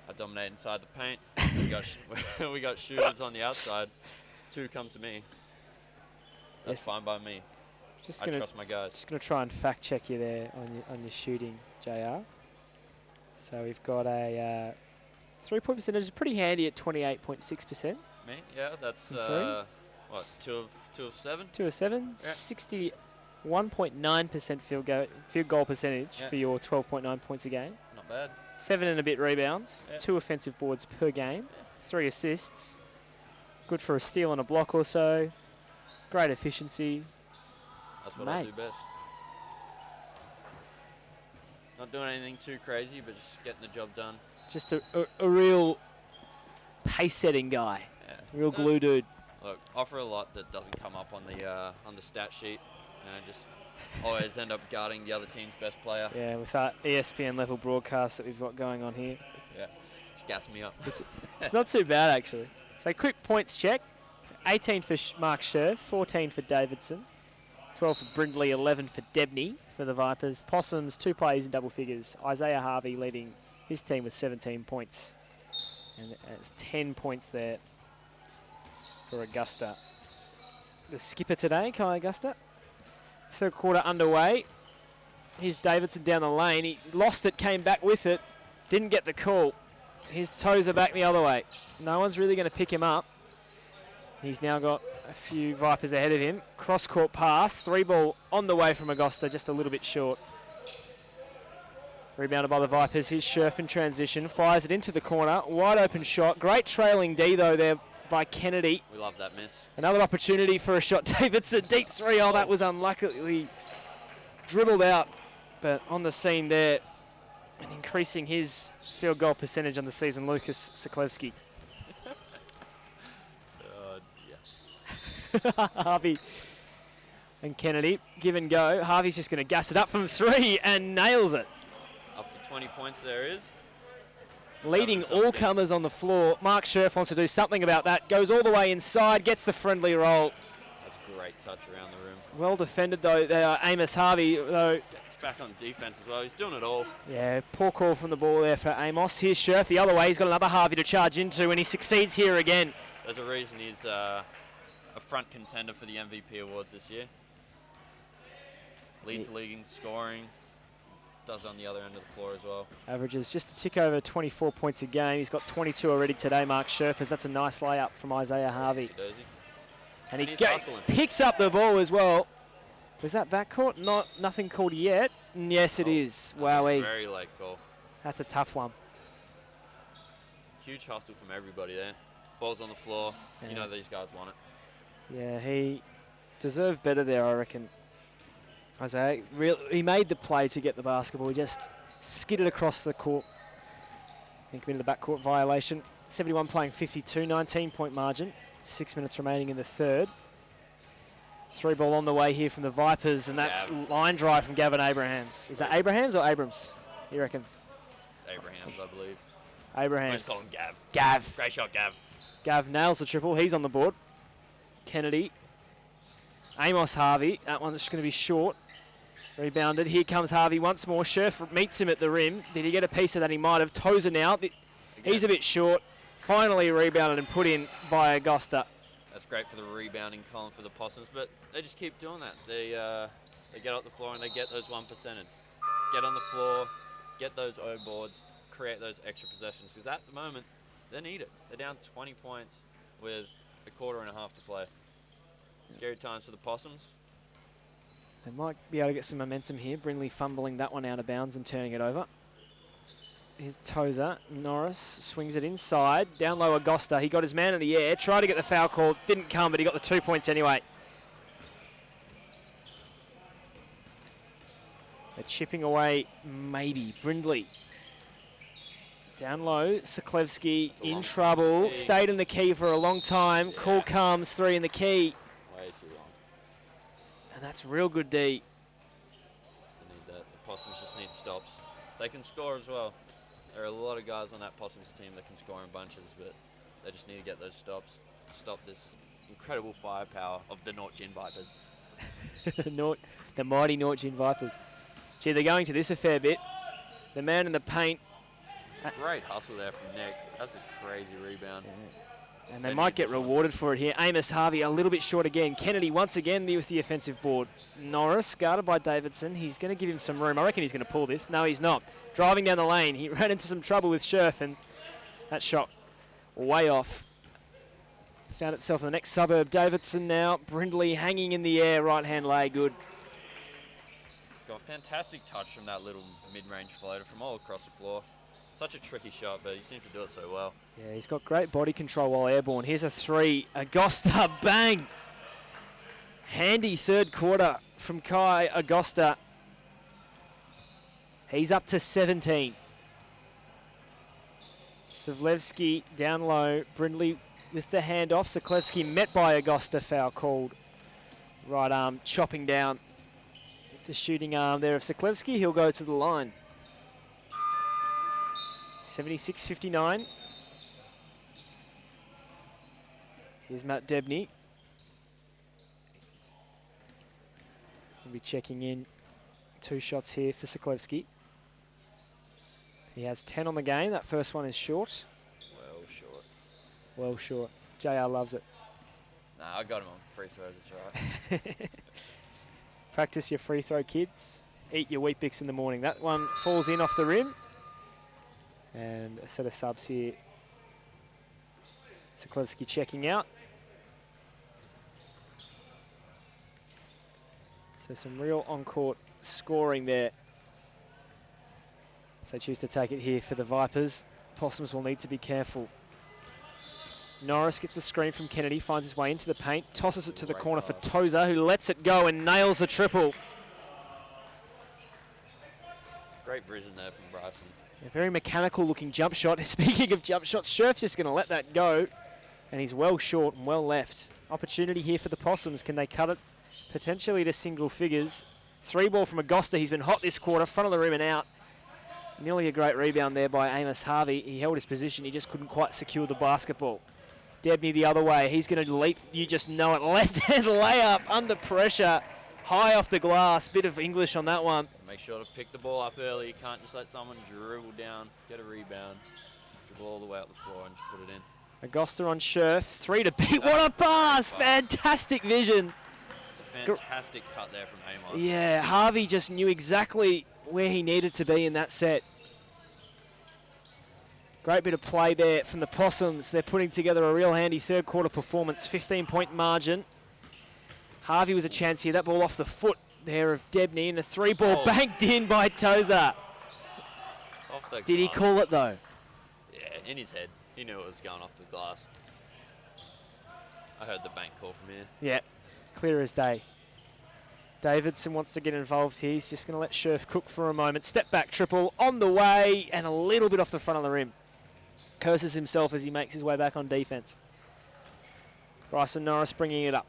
I dominate inside the paint. we got shooters on the outside. 2 come to me. That's fine by me. I trust my guys. Just going to try and fact check you there on your shooting, JR. So we've got a 3-point percentage, pretty handy at 28.6%. Me? Yeah, that's what, 2 of 7? 2 of 7. Yeah. 61.9% field goal percentage for your 12.9 points a game. Not bad. 7 and a bit rebounds. 2 offensive boards per game. 3 assists. Good for a steal and a block or so. Great efficiency. That's what I do best. Not doing anything too crazy, but just getting the job done. Just a real pace-setting guy. Yeah. Real glue dude. Look, offer a lot that doesn't come up on the stat sheet. Just always end up guarding the other team's best player. Yeah, with our ESPN level broadcast that we've got going on here. Yeah, just gassing me up. It's not too bad, actually. So quick points check. 18 for Mark Scherf, 14 for Davidson, 12 for Brindley, 11 for Debney for the Vipers. Possums, 2 players in double figures. Isaiah Harvey leading his team with 17 points. And it's 10 points there for Augusta. The skipper today, Kai Augusta. Third quarter underway. Here's Davidson down the lane. He lost it, came back with it. Didn't get the call. His toes are back the other way. No one's really going to pick him up. He's now got a few Vipers ahead of him. Cross-court pass. 3 ball on the way from Augusta, just a little bit short. Rebounded by the Vipers. Here's Scherf in transition. Fires it into the corner. Wide open shot. Great trailing D, though, there by Kennedy. We love that miss. Another opportunity for a shot. Davidson, deep 3. Oh, that was unluckily dribbled out. But on the seam there, and increasing his field goal percentage on the season, Lucas Sokolewski. Harvey and Kennedy, give and go. Harvey's just going to gas it up from 3 and nails it. Up to 20 points there is. Leading all comers on the floor. Mark Scherf wants to do something about that. Goes all the way inside, gets the friendly roll. That's a great touch around the room. Well defended though, Amos Harvey, though. It's back on defense as well. He's doing it all. Yeah, poor call from the ball there for Amos. Here's Scherf the other way. He's got another Harvey to charge into, and he succeeds here again. There's a reason he's a front contender for the MVP awards this year. Leads the league in scoring. Does on the other end of the floor as well. Averages just a tick over 24 points a game. He's got 22 already today, Mark Scherf, as that's a nice layup from Isaiah Harvey. And he picks up the ball as well. Was that backcourt? Nothing called yet. Yes, it is. Wowee. Very late call. That's a tough one. Huge hustle from everybody there. Ball's on the floor. Yeah. You know these guys want it. Yeah, he deserved better there, I reckon. Isaiah, he made the play to get the basketball. He just skidded across the court and committed the backcourt violation. 71 playing 52, 19-point margin. 6 minutes remaining in the third. 3 ball on the way here from the Vipers, and that's line drive from Gavin Abrahams. Is that Abrahams or Abrams, you reckon? Abrahams, I believe. Abrahams. Let's call him Gav. Gav. Great shot, Gav. Gav nails the triple. He's on the board. Kennedy. Amos Harvey. That one's just going to be short. Rebounded. Here comes Harvey once more. Scherf meets him at the rim. Did he get a piece of that? He might have. Tozer now. He's a bit short. Finally rebounded and put in by Augusta. That's great for the rebounding column for the Possums, but they just keep doing that. They get off the floor and they get those 1%ers. Get on the floor, get those O boards, create those extra possessions, because at the moment, they need it. They're down 20 points with a quarter and a half to play. Scary times for the Possums. They might be able to get some momentum here. Brindley fumbling that one out of bounds and turning it over. Here's Tozer. Norris swings it inside. Down low Augusta. He got his man in the air. Tried to get the foul call. Didn't come, but he got the 2 points anyway. They're chipping away, maybe. Brindley. Down low. Sokolewski in trouble. Stayed in the key for a long time. Yeah. Call comes. 3 in the key. Way too long. And that's real good D. They need that. The Possums just need stops. They can score as well. There are a lot of guys on that Possums team that can score in bunches, but they just need to get those stops. Stop this incredible firepower of the North Gin Vipers. The mighty North Gin Vipers. Gee, they're going to this a fair bit. The man in the paint. Great hustle there from Nick. That's a crazy rebound. Yeah. And they might get rewarded for it here. Amos Harvey a little bit short again. Kennedy once again with the offensive board. Norris guarded by Davidson. He's going to give him some room. I reckon he's going to pull this. No, he's not. Driving down the lane. He ran into some trouble with Scherf, and that shot way off. Found itself in the next suburb. Davidson now. Brindley hanging in the air. Right-hand lay. Good. He's got a fantastic touch from that little mid-range floater from all across the floor. Such a tricky shot, but he seems to do it so well. Yeah, he's got great body control while airborne. Here's a 3. Augusta, bang! Handy third quarter from Kai Augusta. He's up to 17. Savlevsky down low. Brindley with the handoff. Sokolewski met by Augusta, foul called. Right arm chopping down with the shooting arm there of Sokolewski. He'll go to the line. 76-59. Here's Matt Debney. He'll be checking in. 2 shots here for Sokolowski. He has 10 on the game. That first one is short. Well short. Well short. JR loves it. Nah, I got him on free throws, that's right. Practice your free throw, kids. Eat your Weet-Bix in the morning. That one falls in off the rim. And a set of subs here. Sokolowski checking out. So some real on-court scoring there. If they choose to take it here for the Vipers, Possums will need to be careful. Norris gets the screen from Kennedy, finds his way into the paint, tosses it to the corner for Tozer, who lets it go and nails the triple. Great vision there from Bryson. A very mechanical looking jump shot. Speaking of jump shots, Scherf's just going to let that go. And he's well short and well left. Opportunity here for the Possums. Can they cut it potentially to single figures? 3 ball from Agosta. He's been hot this quarter, front of the rim and out. Nearly a great rebound there by Amos Harvey. He held his position. He just couldn't quite secure the basketball. Debney the other way. He's going to leap. You just know it. Left-hand layup under pressure. High off the glass. Bit of English on that one. Make sure to pick the ball up early. You can't just let someone dribble down, get a rebound, dribble all the way up the floor and just put it in. Agosta on Scherf. 3 to beat. What a pass. Fantastic vision. It's a fantastic cut there from Amos. Yeah, Harvey just knew exactly where he needed to be in that set. Great bit of play there from the Possums. They're putting together a real handy third quarter performance. 15-point margin. Harvey was a chance here. That ball off the foot there of Debney, and a 3-ball banked in by Tozer. Did he call it though? Yeah, in his head. He knew it was going off the glass. I heard the bank call from here. Yeah, clear as day. Davidson wants to get involved here. He's just going to let Scherf cook for a moment. Step back triple on the way and a little bit off the front of the rim. Curses himself as he makes his way back on defense. Bryson Norris bringing it up.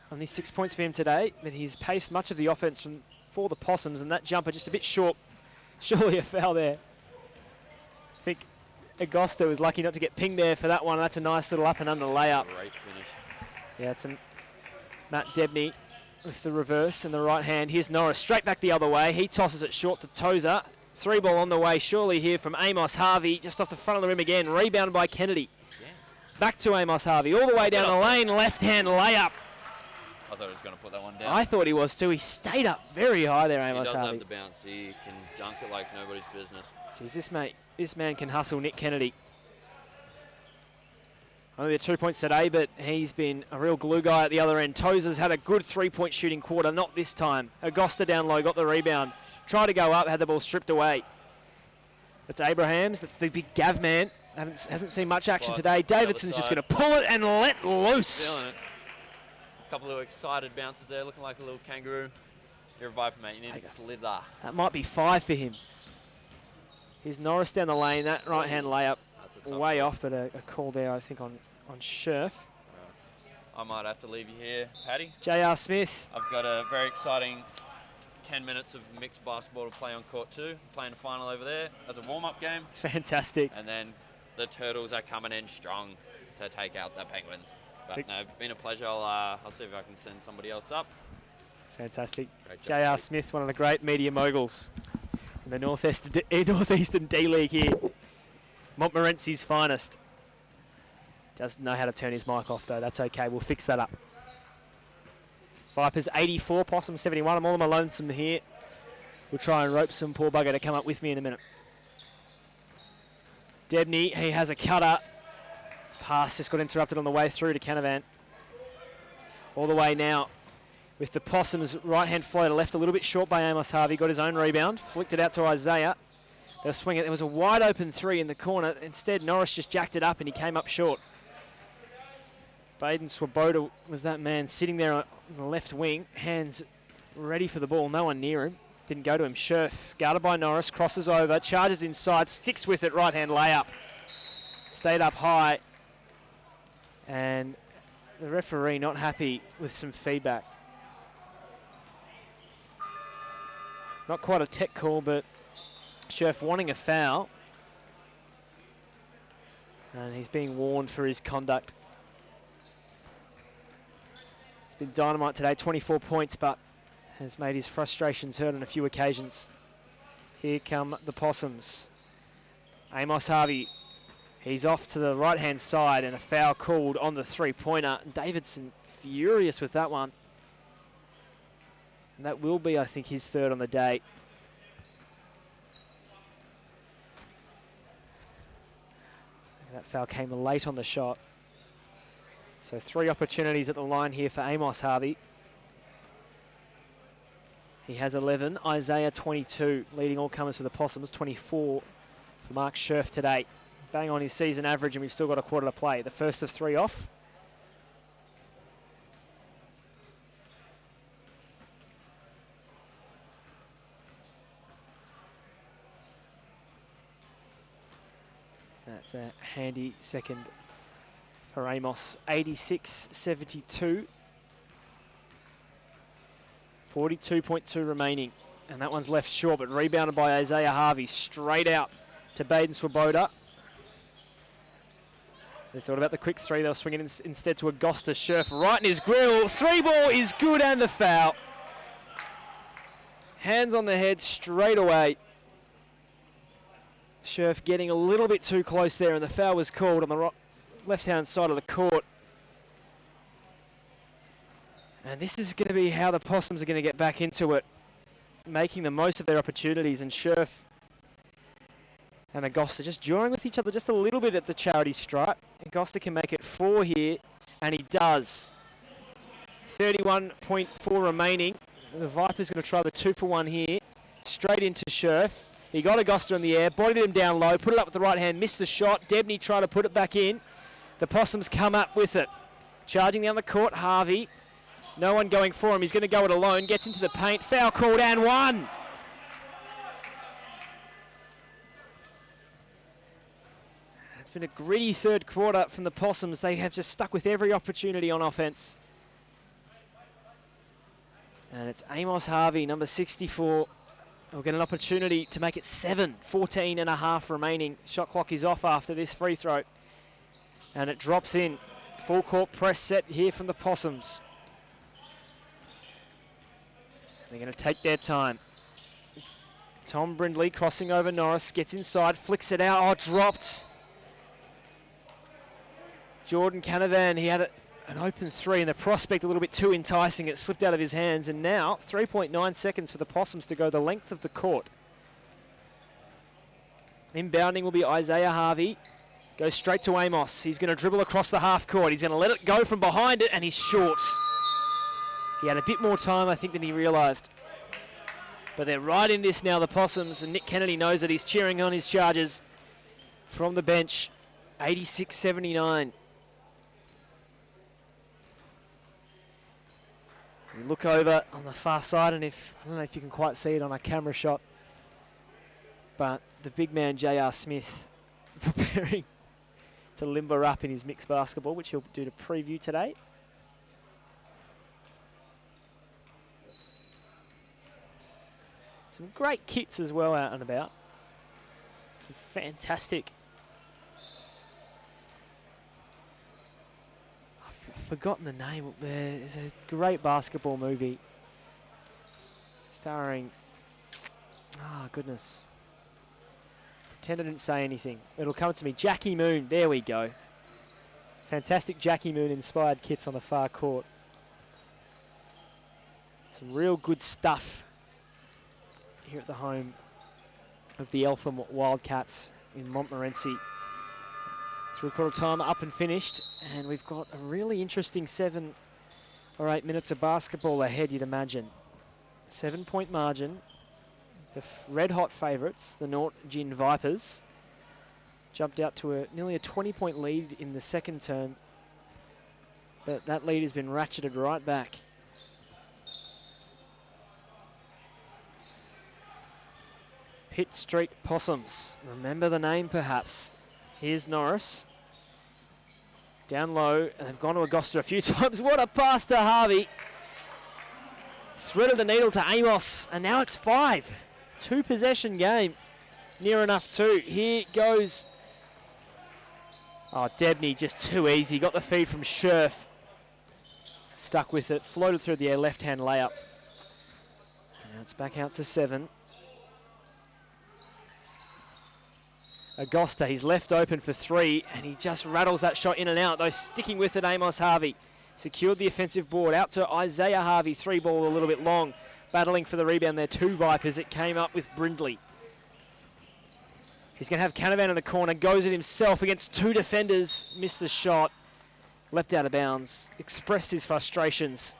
Only 6 points for him today, but he's paced much of the offense for the Possums, and that jumper just a bit short. Surely a foul there. I think Agosta was lucky not to get pinged there for that one. That's a nice little up and under layup. Great finish. Yeah, it's Matt Debney with the reverse in the right hand. Here's Norris straight back the other way. He tosses it short to Tozer. 3-ball on the way, surely here from Amos Harvey, just off the front of the rim again. Rebound by Kennedy. Yeah. Back to Amos Harvey, all the way down the lane, left-hand layup. I thought he was going to put that one down. I thought he was too. He stayed up very high there, Amos Harvey. He doesn't have the bounce. He can dunk it like nobody's business. Jeez, this man can hustle Nick Kennedy. Only the 2 points today, but he's been a real glue guy at the other end. Tozer's had a good 3-point shooting quarter, not this time. Agosta down low, got the rebound. Tried to go up, had the ball stripped away. That's Abrahams, that's the big Gav man. Hasn't seen much action today. Davidson's just going to pull it and let loose. Feeling it. A couple of excited bounces there, looking like a little kangaroo. You're a Viper, mate. You need to slither. That might be 5 for him. Here's Norris down the lane. That right-hand layup way off, but a call there, I think, on Scherf. I might have to leave you here, Paddy. JR Smith. I've got a very exciting 10 minutes of mixed basketball to play on court 2. I'm playing a final over there as a warm-up game. Fantastic. And then the Turtles are coming in strong to take out the Penguins. But no, it's been a pleasure. I'll see if I can send somebody else up. Fantastic. JR Smith, one of the great media moguls in the Northeastern D-League here. Montmorency's finest. Doesn't know how to turn his mic off though. That's okay. We'll fix that up. Vipers 84, Possum 71. I'm all on my lonesome here. We'll try and rope some poor bugger to come up with me in a minute. Debney, he has a cutter. Pass just got interrupted on the way through to Canavan. All the way now with the Possums right-hand floater left a little bit short by Amos Harvey. Got his own rebound. Flicked it out to Isaiah. They'll swing it. There was a wide open 3 in the corner. Instead, Norris just jacked it up and he came up short. Baden Swoboda was that man sitting there on the left wing. Hands ready for the ball. No one near him. Didn't go to him. Scherf, guarded by Norris, crosses over, charges inside, sticks with it, right-hand layup. Stayed up high. And the referee not happy with some feedback. Not quite a tech call, but Scherf wanting a foul. And he's being warned for his conduct. It's been dynamite today, 24 points, but has made his frustrations heard on a few occasions. Here come the Possums. Amos Harvey, he's off to the right-hand side and a foul called on the three-pointer. Davidson furious with that one. And that will be, I think, his third on the day. That foul came late on the shot. So 3 opportunities at the line here for Amos Harvey. He has 11, Isaiah 22, leading all comers for the Possums, 24 for Mark Scherf today. Bang on his season average, and we've still got a quarter to play. The first of 3 off. That's a handy second for Amos, 86-72. 42.2 remaining, and that one's left short, but rebounded by Isaiah Harvey. Straight out to Baden Swoboda. They thought about the quick 3, they'll swing it instead to Augusta Scherf, right in his grill. 3 ball is good, and the foul. Hands on the head straight away. Scherf getting a little bit too close there, and the foul was called on the left-hand side of the court. And this is going to be how the Possums are going to get back into it, making the most of their opportunities. And Scherf and Augusta just drawing with each other just a little bit at the charity stripe. Augusta can make it 4 here, and he does. 31.4 remaining. The Vipers going to try the 2-for-1 here. Straight into Scherf. He got Augusta in the air, bodied him down low, put it up with the right hand, missed the shot. Debney tried to put it back in. The Possums come up with it. Charging down the court, Harvey. No one going for him. He's going to go it alone. Gets into the paint. Foul called and 1. It's been a gritty third quarter from the Possums. They have just stuck with every opportunity on offense. And it's Amos Harvey, number 64. We'll get an opportunity to make it 7. 14 and a half remaining. Shot clock is off after this free throw. And it drops in. Full court press set here from the Possums. They're going to take their time. Tom Brindley crossing over Norris, gets inside, flicks it out. Oh, dropped. Jordan Canavan, he had an open 3, and the prospect a little bit too enticing. It slipped out of his hands, and now 3.9 seconds for the Possums to go the length of the court. Inbounding will be Isaiah Harvey. Goes straight to Amos. He's going to dribble across the half court. He's going to let it go from behind it, and he's short. He had a bit more time, I think, than he realised. But they're right in this now, the Possums, and Nick Kennedy knows that he's cheering on his Chargers from the bench. 86-79. We look over on the far side, and I don't know if you can quite see it on a camera shot, but the big man, J.R. Smith, preparing to limber up in his mixed basketball, which he'll do to preview today. Some great kits as well out and about. Some fantastic. I've forgotten the name. There's a great basketball movie starring, goodness. Pretend I didn't say anything. It'll come to me. Jackie Moon. There we go. Fantastic Jackie Moon inspired kits on the far court. Some real good stuff here at the home of the Eltham Wildcats in Montmorency. Through quarter time up and finished, and we've got a really interesting 7 or 8 minutes of basketball ahead, you'd imagine. 7-point margin. The red-hot favourites, the North Gin Vipers, jumped out to nearly a 20-point lead in the second term, but that lead has been ratcheted right back. Pitt Street Possums. Remember the name, perhaps. Here's Norris. Down low, and they've gone to Augusta a few times. What a pass to Harvey. Threaded the needle to Amos, and now it's 5. 2-possession game. Near enough, too. Here goes. Oh, Debney just too easy. Got the feed from Scherf. Stuck with it. Floated through the air, left-hand layup. Now it's back out to 7. Augusta, he's left open for 3, and he just rattles that shot in and out, though sticking with it, Amos Harvey. Secured the offensive board, out to Isaiah Harvey, 3 ball a little bit long. Battling for the rebound there, 2 Vipers. It came up with Brindley. He's going to have Canavan in the corner, goes at himself against 2 defenders, missed the shot, leapt out of bounds, expressed his frustrations.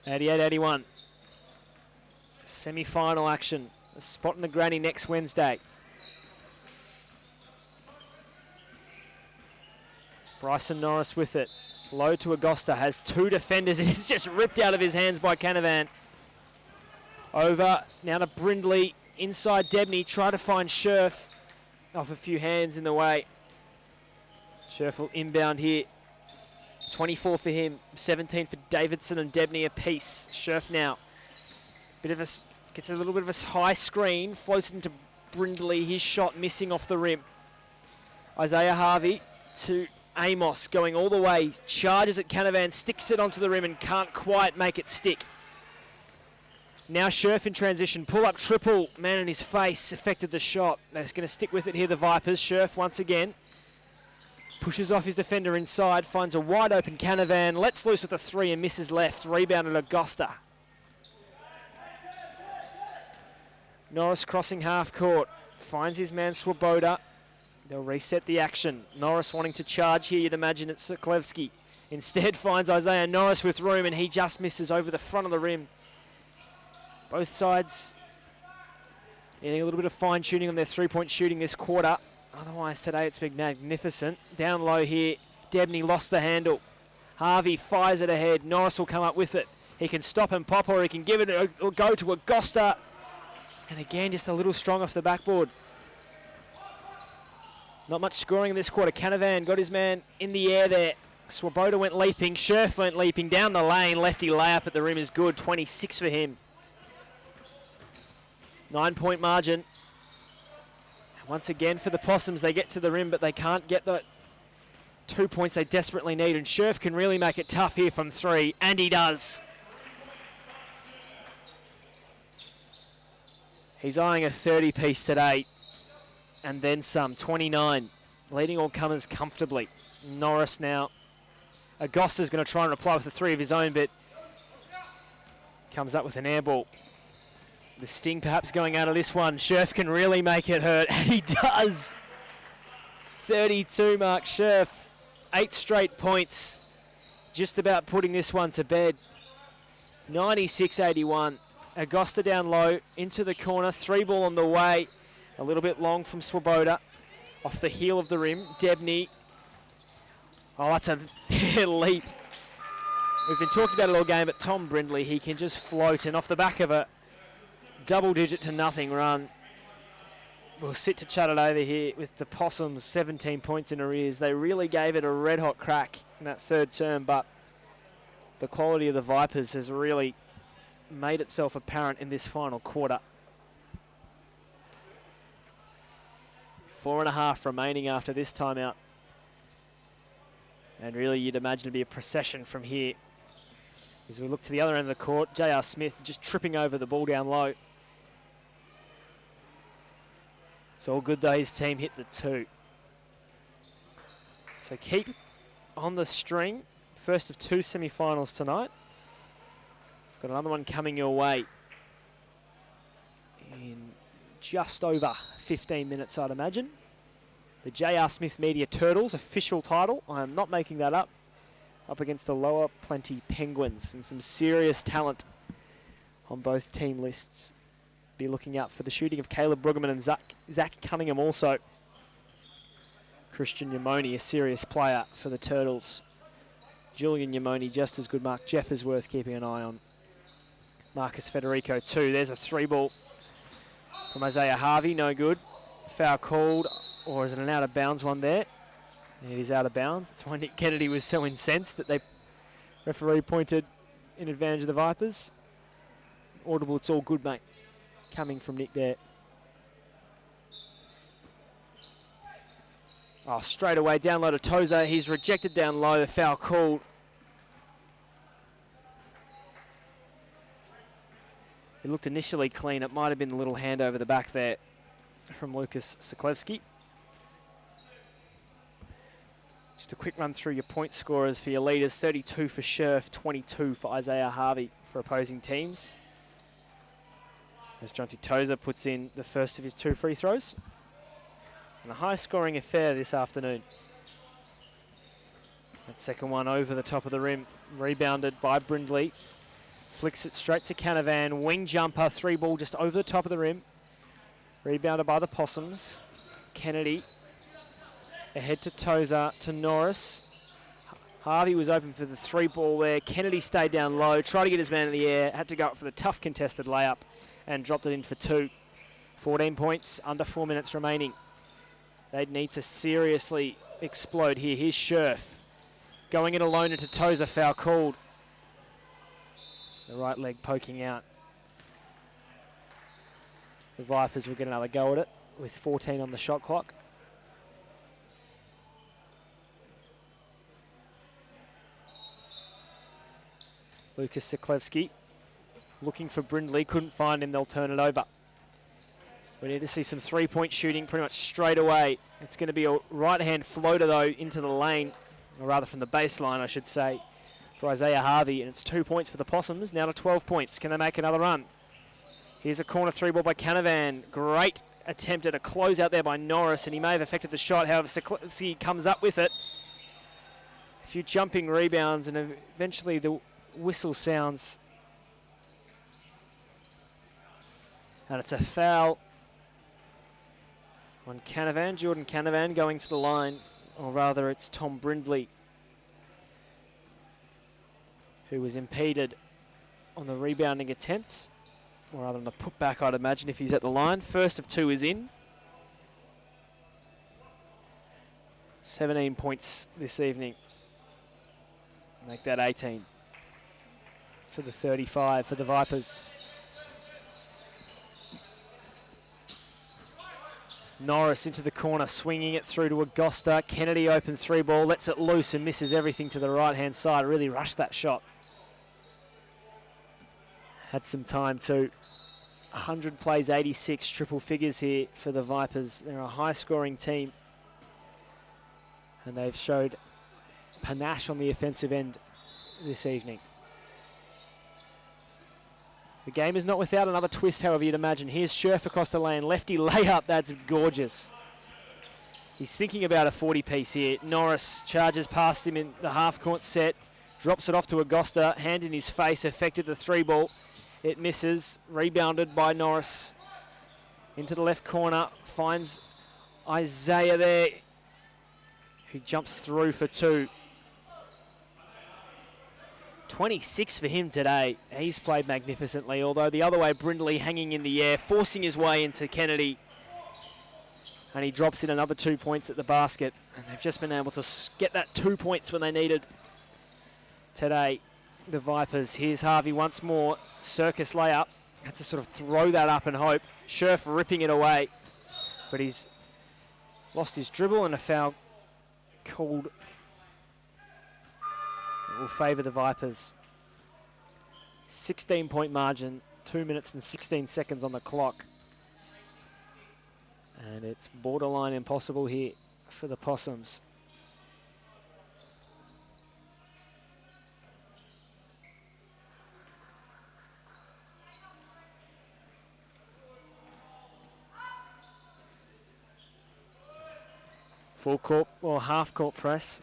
88-81. Semi-final action. A spot in the granny next Wednesday. Bryson Norris with it. Low to Augusta, has 2 defenders, and it's just ripped out of his hands by Canavan. Over, now to Brindley, inside Debney, try to find Scherf. Off a few hands in the way. Scherf will inbound here. 24 for him, 17 for Davidson and Debney apiece. Scherf now, gets a little bit of a high screen, floats it into Brindley, his shot missing off the rim. Isaiah Harvey to Amos, going all the way, charges at Canavan, sticks it onto the rim and can't quite make it stick. Now Scherf in transition, pull up triple, man in his face, affected the shot. They're going to stick with it here, the Vipers. Scherf once again, pushes off his defender inside, finds a wide open Canavan, lets loose with a 3 and misses left, rebounded Augusta. Norris crossing half court, finds his man Swoboda. They'll reset the action. Norris wanting to charge here, you'd imagine it's Sokolewski. Instead finds Isaiah Norris with room, and he just misses over the front of the rim. Both sides getting a little bit of fine-tuning on their three-point shooting this quarter. Otherwise today it's been magnificent. Down low here, Debney lost the handle. Harvey fires it ahead. Norris will come up with it. He can stop and pop, or he can give it or go to Augusta. And again, just a little strong off the backboard. Not much scoring in this quarter. Canavan got his man in the air there. Swoboda went leaping. Scherf went leaping down the lane. Lefty layup at the rim is good. 26 for him. 9-point margin. Once again for the Possums, they get to the rim, but they can't get the 2 points they desperately need. And Scherf can really make it tough here from 3, and he does. He's eyeing a 30-piece today, and then some, 29. Leading all comers comfortably. Norris now. Augusta's going to try and reply with a 3 of his own, but comes up with an air ball. The sting perhaps going out of this one. Scherf can really make it hurt, and he does. 32 Mark Scherf, 8 straight points. Just about putting this one to bed. 96-81. Augusta down low, into the corner, 3 ball on the way. A little bit long from Swoboda. Off the heel of the rim, Debney. Oh, that's a leap. We've been talking about it all game, but Tom Brindley, he can just float, and off the back of a double-digit to nothing run, we'll sit to chat it over here with the Possums, 17 points in arrears. They really gave it a red-hot crack in that 3rd term, but the quality of the Vipers has really made itself apparent in this final quarter. 4.5 remaining after this timeout. And really, you'd imagine it'd be a procession from here. As we look to the other end of the court, J.R. Smith just tripping over the ball down low. It's all good though, his team hit the 2. So keep on the string. First of 2 semi-finals tonight. Got another one coming your way in just over 15 minutes, I'd imagine. The J.R. Smith Media Turtles, official title. I am not making that up. Up against the Lower Plenty Penguins, and some serious talent on both team lists. Be looking out for the shooting of Caleb Brueggemann and Zach Cunningham also. Christian Yamoni, a serious player for the Turtles. Julian Yamoni, just as good. Mark Jeff is worth keeping an eye on. Marcus Federico too. There's a 3 ball from Isaiah Harvey, no good. Foul called, or is it an out of bounds one there? It is out of bounds. That's why Nick Kennedy was so incensed that the referee pointed in advantage of the Vipers. Audible, it's all good, mate. Coming from Nick there. Oh, straight away, down low to Tozer. He's rejected down low, the foul called. It looked initially clean. It might have been a little hand over the back there from Lucas Siklevski. Just a quick run through your point scorers for your leaders. 32 for Scherf, 22 for Isaiah Harvey for opposing teams. As Jonty Tozer puts in the first of his 2 free throws. And a high-scoring affair this afternoon. That second one over the top of the rim, rebounded by Brindley. Flicks it straight to Canavan. Wing jumper, 3-ball just over the top of the rim. Rebounded by the Possums. Kennedy ahead to Tozer, to Norris. Harvey was open for the 3-ball there. Kennedy stayed down low, tried to get his man in the air, had to go up for the tough contested layup and dropped it in for 2. 14 points, under 4 minutes remaining. They'd need to seriously explode here. Here's Scherf going it alone into Tozer, foul called. The right leg poking out. The Vipers will get another go at it with 14 on the shot clock. Lucas Siklevski looking for Brindley, couldn't find him, they'll turn it over. We need to see some 3-point shooting pretty much straight away. It's going to be a right-hand floater though into the lane, or rather from the baseline I should say, for Isaiah Harvey, and it's 2 points for the Possums, now to 12 points. Can they make another run? Here's a corner 3-ball by Canavan. Great attempt at a closeout there by Norris, and he may have affected the shot, however Siklevski comes up with it. A few jumping rebounds, and eventually the whistle sounds. And it's a foul on Canavan, Jordan Canavan going to the line, or rather it's Tom Brindley who was impeded on the rebounding attempt, or rather on the putback I'd imagine if he's at the line. First of 2 is in. 17 points this evening. Make that 18 for the 35 for the Vipers. Norris into the corner, swinging it through to Agosta. Kennedy open 3-ball, lets it loose and misses everything to the right-hand side. Really rushed that shot. Had some time too. 100 plays, 86, triple figures here for the Vipers. They're a high-scoring team, and they've showed panache on the offensive end this evening. The game is not without another twist, however you'd imagine. Here's Scherf across the lane. Lefty layup, that's gorgeous. He's thinking about a 40-piece here. Norris charges past him in the half-court set. Drops it off to Agosta. Hand in his face, affected the 3-ball. It misses. Rebounded by Norris. Into the left corner. Finds Isaiah there, who jumps through for 2. 26 for him today. He's played magnificently, although the other way, Brindley hanging in the air, forcing his way into Kennedy. And he drops in another 2 points at the basket. And they've just been able to get that 2 points when they needed today, the Vipers. Here's Harvey once more. Circus layup. Had to sort of throw that up and hope. Scherf ripping it away. But he's lost his dribble, and a foul called will favour the Vipers. 16-point margin, 2 minutes and 16 seconds on the clock. And it's borderline impossible here for the Possums. Full court or half court press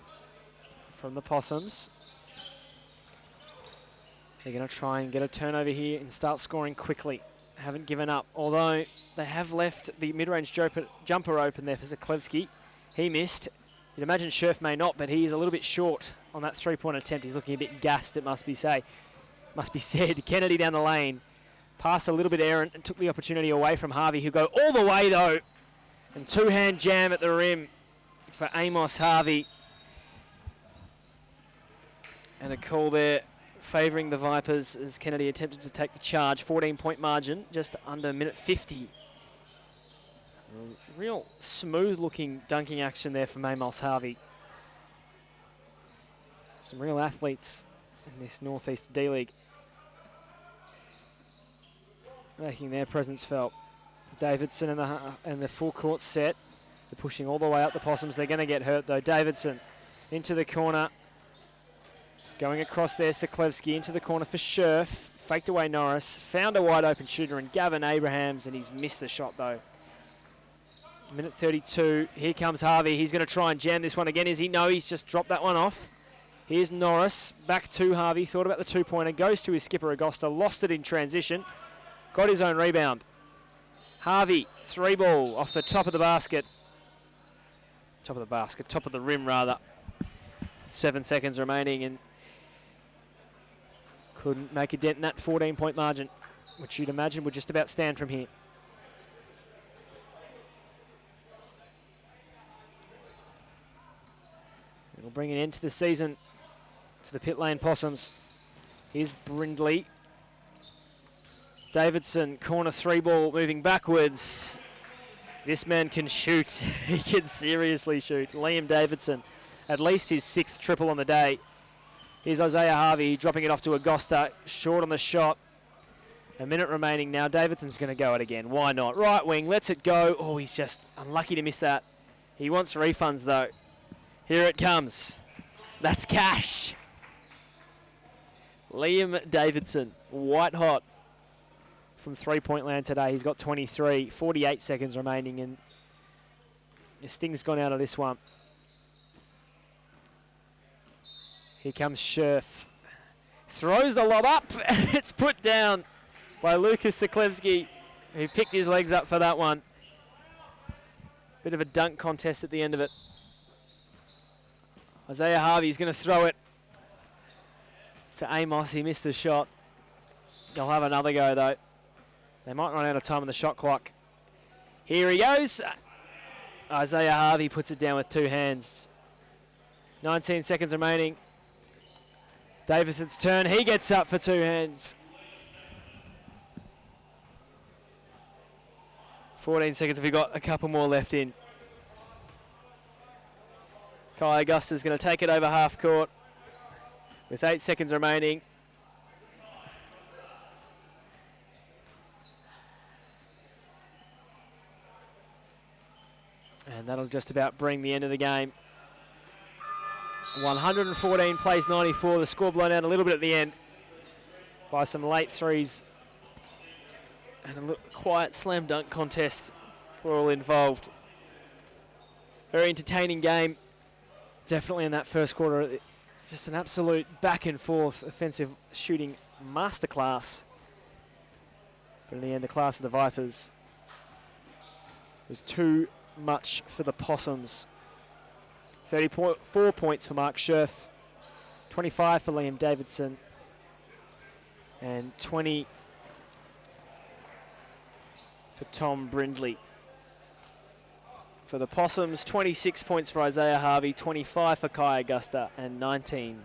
from the Possums. They're going to try and get a turnover here and start scoring quickly. Haven't given up, although they have left the mid-range jumper open there for Siklevski. He missed. You'd imagine Scherf may not, but he's a little bit short on that 3-point attempt. He's looking a bit gassed, it must be said. Kennedy down the lane. Pass a little bit errant and took the opportunity away from Harvey, who go all the way though. And 2-hand jam at the rim for Amos Harvey. And a call there favouring the Vipers as Kennedy attempted to take the charge. 14-point margin, just under minute 50. Real smooth-looking dunking action there from Amos Harvey. Some real athletes in this North East D-League. making their presence felt. Davidson and the full court set. They're pushing all the way up the Possums. They're going to get hurt though. Davidson into the corner. Going across there, Siklevsky into the corner for Scherf. Faked away Norris. Found a wide open shooter in Gavin Abrahams, and he's missed the shot though. Minute 32. Here comes Harvey. He's going to try and jam this one again. Is he? No, he's just dropped that one off. Here's Norris. Back to Harvey. Thought about the two-pointer. Goes to his skipper, Agosta. Lost it in transition. Got his own rebound. Harvey, 3-ball off the top of the basket. Top of the rim rather. 7 seconds remaining and couldn't make a dent in that 14-point margin, which you'd imagine would just about stand from here. It'll bring an end to the season for the Pit Lane Possums. Here's Brindley. Davidson, corner 3-ball, moving backwards. This man can shoot. He can seriously shoot. Liam Davidson, at least his 6th triple on the day. Here's Isaiah Harvey dropping it off to Agosta. Short on the shot. A minute remaining now. Davidson's going to go it again. Why not? Right wing, lets it go. Oh, he's just unlucky to miss that. He wants refunds though. Here it comes. That's cash. Liam Davidson, white hot from 3-point land today. He's got 23, 48 seconds remaining, and the sting's gone out of this one. Here comes Scherf. Throws the lob up, and it's put down by Lucas Siklevsky, who picked his legs up for that one. Bit of a dunk contest at the end of it. Isaiah Harvey's going to throw it to Amos. He missed the shot. They'll have another go, though. They might run out of time on the shot clock. Here he goes. Isaiah Harvey puts it down with 2 hands. 19 seconds remaining. Davidson's turn. He gets up for 2 hands. 14 seconds. We've got a couple more left in. Kai Augusta's going to take it over half court with 8 seconds remaining. And that'll just about bring the end of the game. 114 plays 94. The score blown out a little bit at the end by some late threes and a quiet slam dunk contest for all involved. Very entertaining game. Definitely in that first quarter. Just an absolute back and forth offensive shooting masterclass. But in the end, the class of the Vipers was too much for the Possums. 34 points for Mark Scherf, 25 for Liam Davidson, and 20 for Tom Brindley. For the Possums, 26 points for Isaiah Harvey, 25 for Kai Augusta, and 19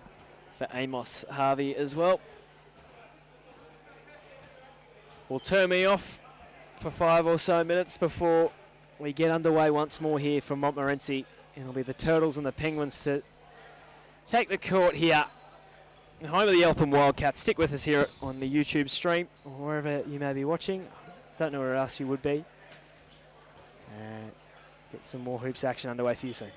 for Amos Harvey as well. We'll turn me off for 5 or so minutes before we get underway once more here from Montmorency. It'll be the Turtles and the Penguins to take the court here. Home of the Eltham Wildcats. Stick with us here on the YouTube stream or wherever you may be watching. Don't know where else you would be. Get some more hoops action underway for you soon.